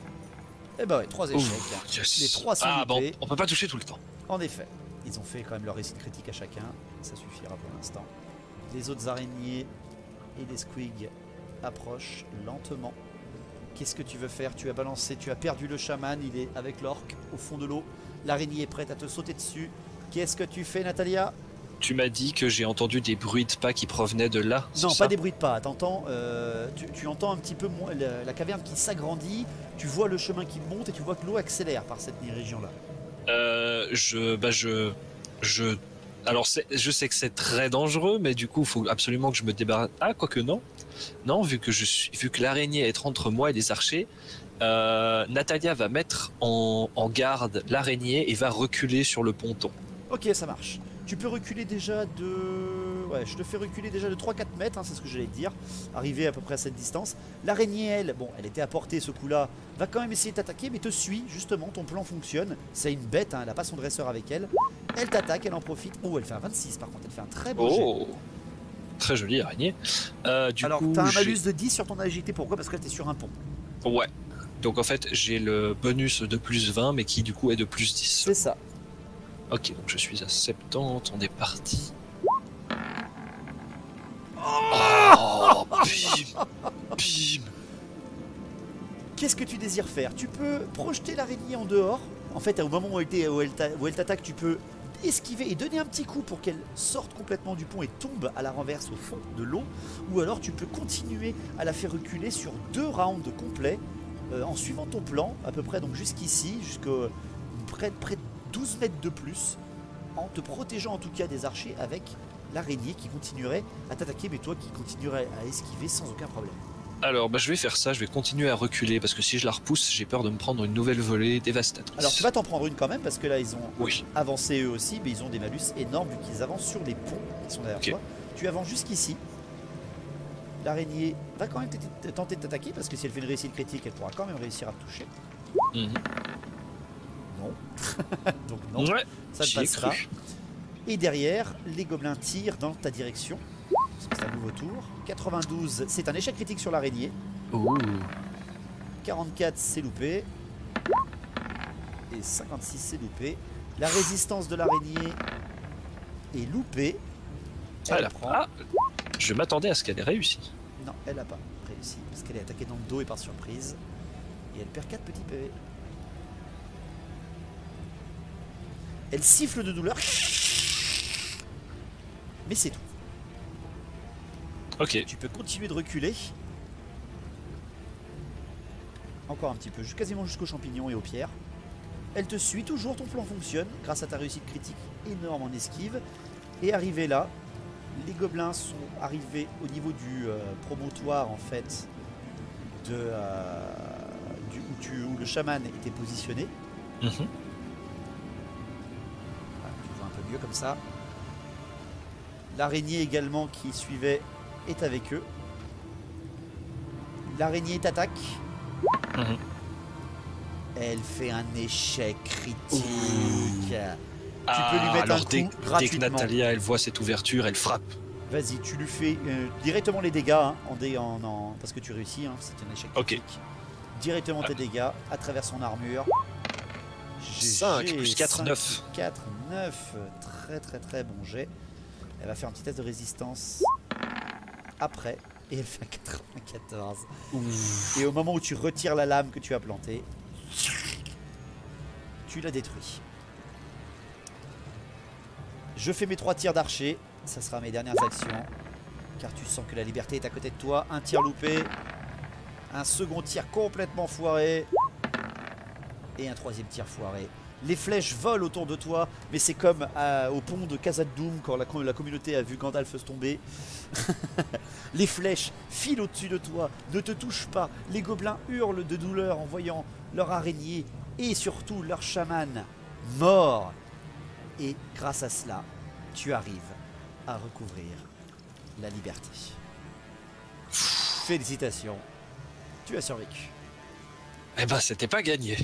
Et bah ouais, 3 échecs. Yes. Les 3 sont bon, loupés. on peut pas toucher tout le temps. En effet, ils ont fait quand même leur réussite critique à chacun. Ça suffira pour l'instant. Les autres araignées et les squigs approchent lentement. Qu'est-ce que tu veux faire? Tu as balancé, tu as perdu le chaman, il est avec l'orque au fond de l'eau. L'araignée est prête à te sauter dessus. Qu'est-ce que tu fais, Natalia? Tu m'as dit que j'ai entendu des bruits de pas qui provenaient de là. Non, pas des bruits de pas. T'entends, tu entends un petit peu la caverne qui s'agrandit. Tu vois le chemin qui monte et tu vois que l'eau accélère par cette région-là. Alors, je sais que c'est très dangereux, mais du coup, il faut absolument que je me débarrasse. Ah, quoique non. Non, vu que l'araignée est entre moi et les archers, Natalia va mettre en garde l'araignée et va reculer sur le ponton. Ok, ça marche. Tu peux reculer déjà de... Ouais, je te fais reculer déjà de 3-4 mètres, hein, c'est ce que j'allais te dire. Arriver à peu près à cette distance. L'araignée, elle, bon, elle était à portée ce coup-là, va quand même essayer de t'attaquer, mais te suit, justement, ton plan fonctionne. C'est une bête, hein, elle n'a pas son dresseur avec elle. Elle t'attaque, elle en profite. Oh, elle fait un 26 par contre, elle fait un très beau jet. Très jolie araignée. Alors, t'as un malus de 10 sur ton agilité, pourquoi? Parce que t'es sur un pont. Ouais. Donc en fait, j'ai le bonus de plus 20, mais qui du coup est de plus 10. C'est ça. Ok, donc je suis à 70, on est parti. Oh, bim, bim. Qu'est-ce que tu désires faire? Tu peux projeter l'araignée en dehors. En fait, au moment où elle t'attaque, tu peux esquiver et donner un petit coup pour qu'elle sorte complètement du pont et tombe à la renverse au fond de l'eau. Ou alors tu peux continuer à la faire reculer sur 2 rounds complets en suivant ton plan, à peu près donc jusqu'ici, jusqu'à près de 12 mètres de plus, en te protégeant en tout cas des archers avec l'araignée qui continuerait à t'attaquer, mais toi qui continuerais à esquiver sans aucun problème. Alors je vais faire ça, je vais continuer à reculer parce que si je la repousse, j'ai peur de me prendre une nouvelle volée dévastatrice. Alors tu vas t'en prendre une quand même parce que là ils ont avancé eux aussi, mais ils ont des malus énormes vu qu'ils avancent sur les ponts qui sont derrière toi. Tu avances jusqu'ici. L'araignée va quand même tenter de t'attaquer parce que si elle fait une réussite critique, elle pourra quand même réussir à te toucher. Non. Donc non, ça ne passe pas. Et derrière, les gobelins tirent dans ta direction. C'est un nouveau tour. 92, c'est un échec critique sur l'araignée. 44, c'est loupé. Et 56, c'est loupé. La résistance de l'araignée est loupée. Elle prend. Je m'attendais à ce qu'elle ait réussi. Non, elle n'a pas réussi parce qu'elle est attaquée dans le dos et par surprise. Et elle perd 4 petits PV. Elle siffle de douleur. Mais c'est tout. Ok. Tu peux continuer de reculer. Encore un petit peu, quasiment jusqu'aux champignons et aux pierres. Elle te suit toujours, ton plan fonctionne grâce à ta réussite critique énorme en esquive. Et arrivé là, les gobelins sont arrivés au niveau du promontoire en fait où le chaman était positionné. Voilà, tu vois un peu mieux comme ça. L'araignée également qui suivait est avec eux. L'araignée t'attaque. Elle fait un échec critique. peux lui mettre alors un coup dès que gratuitement. Natalia elle voit cette ouverture, elle frappe. Vas-y, tu lui fais directement les dégâts, hein, parce que tu réussis, hein, c'est un échec Ok. critique. Directement tes dégâts à travers son armure. 5 plus 4, 5, 9. 4, 9. Très très très bon jet. Elle va faire un petit test de résistance après. Et elle fait un 94. Et au moment où tu retires la lame que tu as plantée, tu la détruis. Je fais mes 3 tirs d'archer. Ça sera mes dernières actions. Car tu sens que la liberté est à côté de toi. Un tir loupé. Un second tir complètement foiré. Et un troisième tir foiré. Les flèches volent autour de toi, mais c'est comme au pont de Khazad-dûm quand la communauté a vu Gandalf se tomber. Les flèches filent au-dessus de toi, ne te touchent pas. Les gobelins hurlent de douleur en voyant leur araignée et surtout leur chaman mort. Et grâce à cela, tu arrives à recouvrir la liberté. Félicitations, tu as survécu. Eh ben, c'était pas gagné.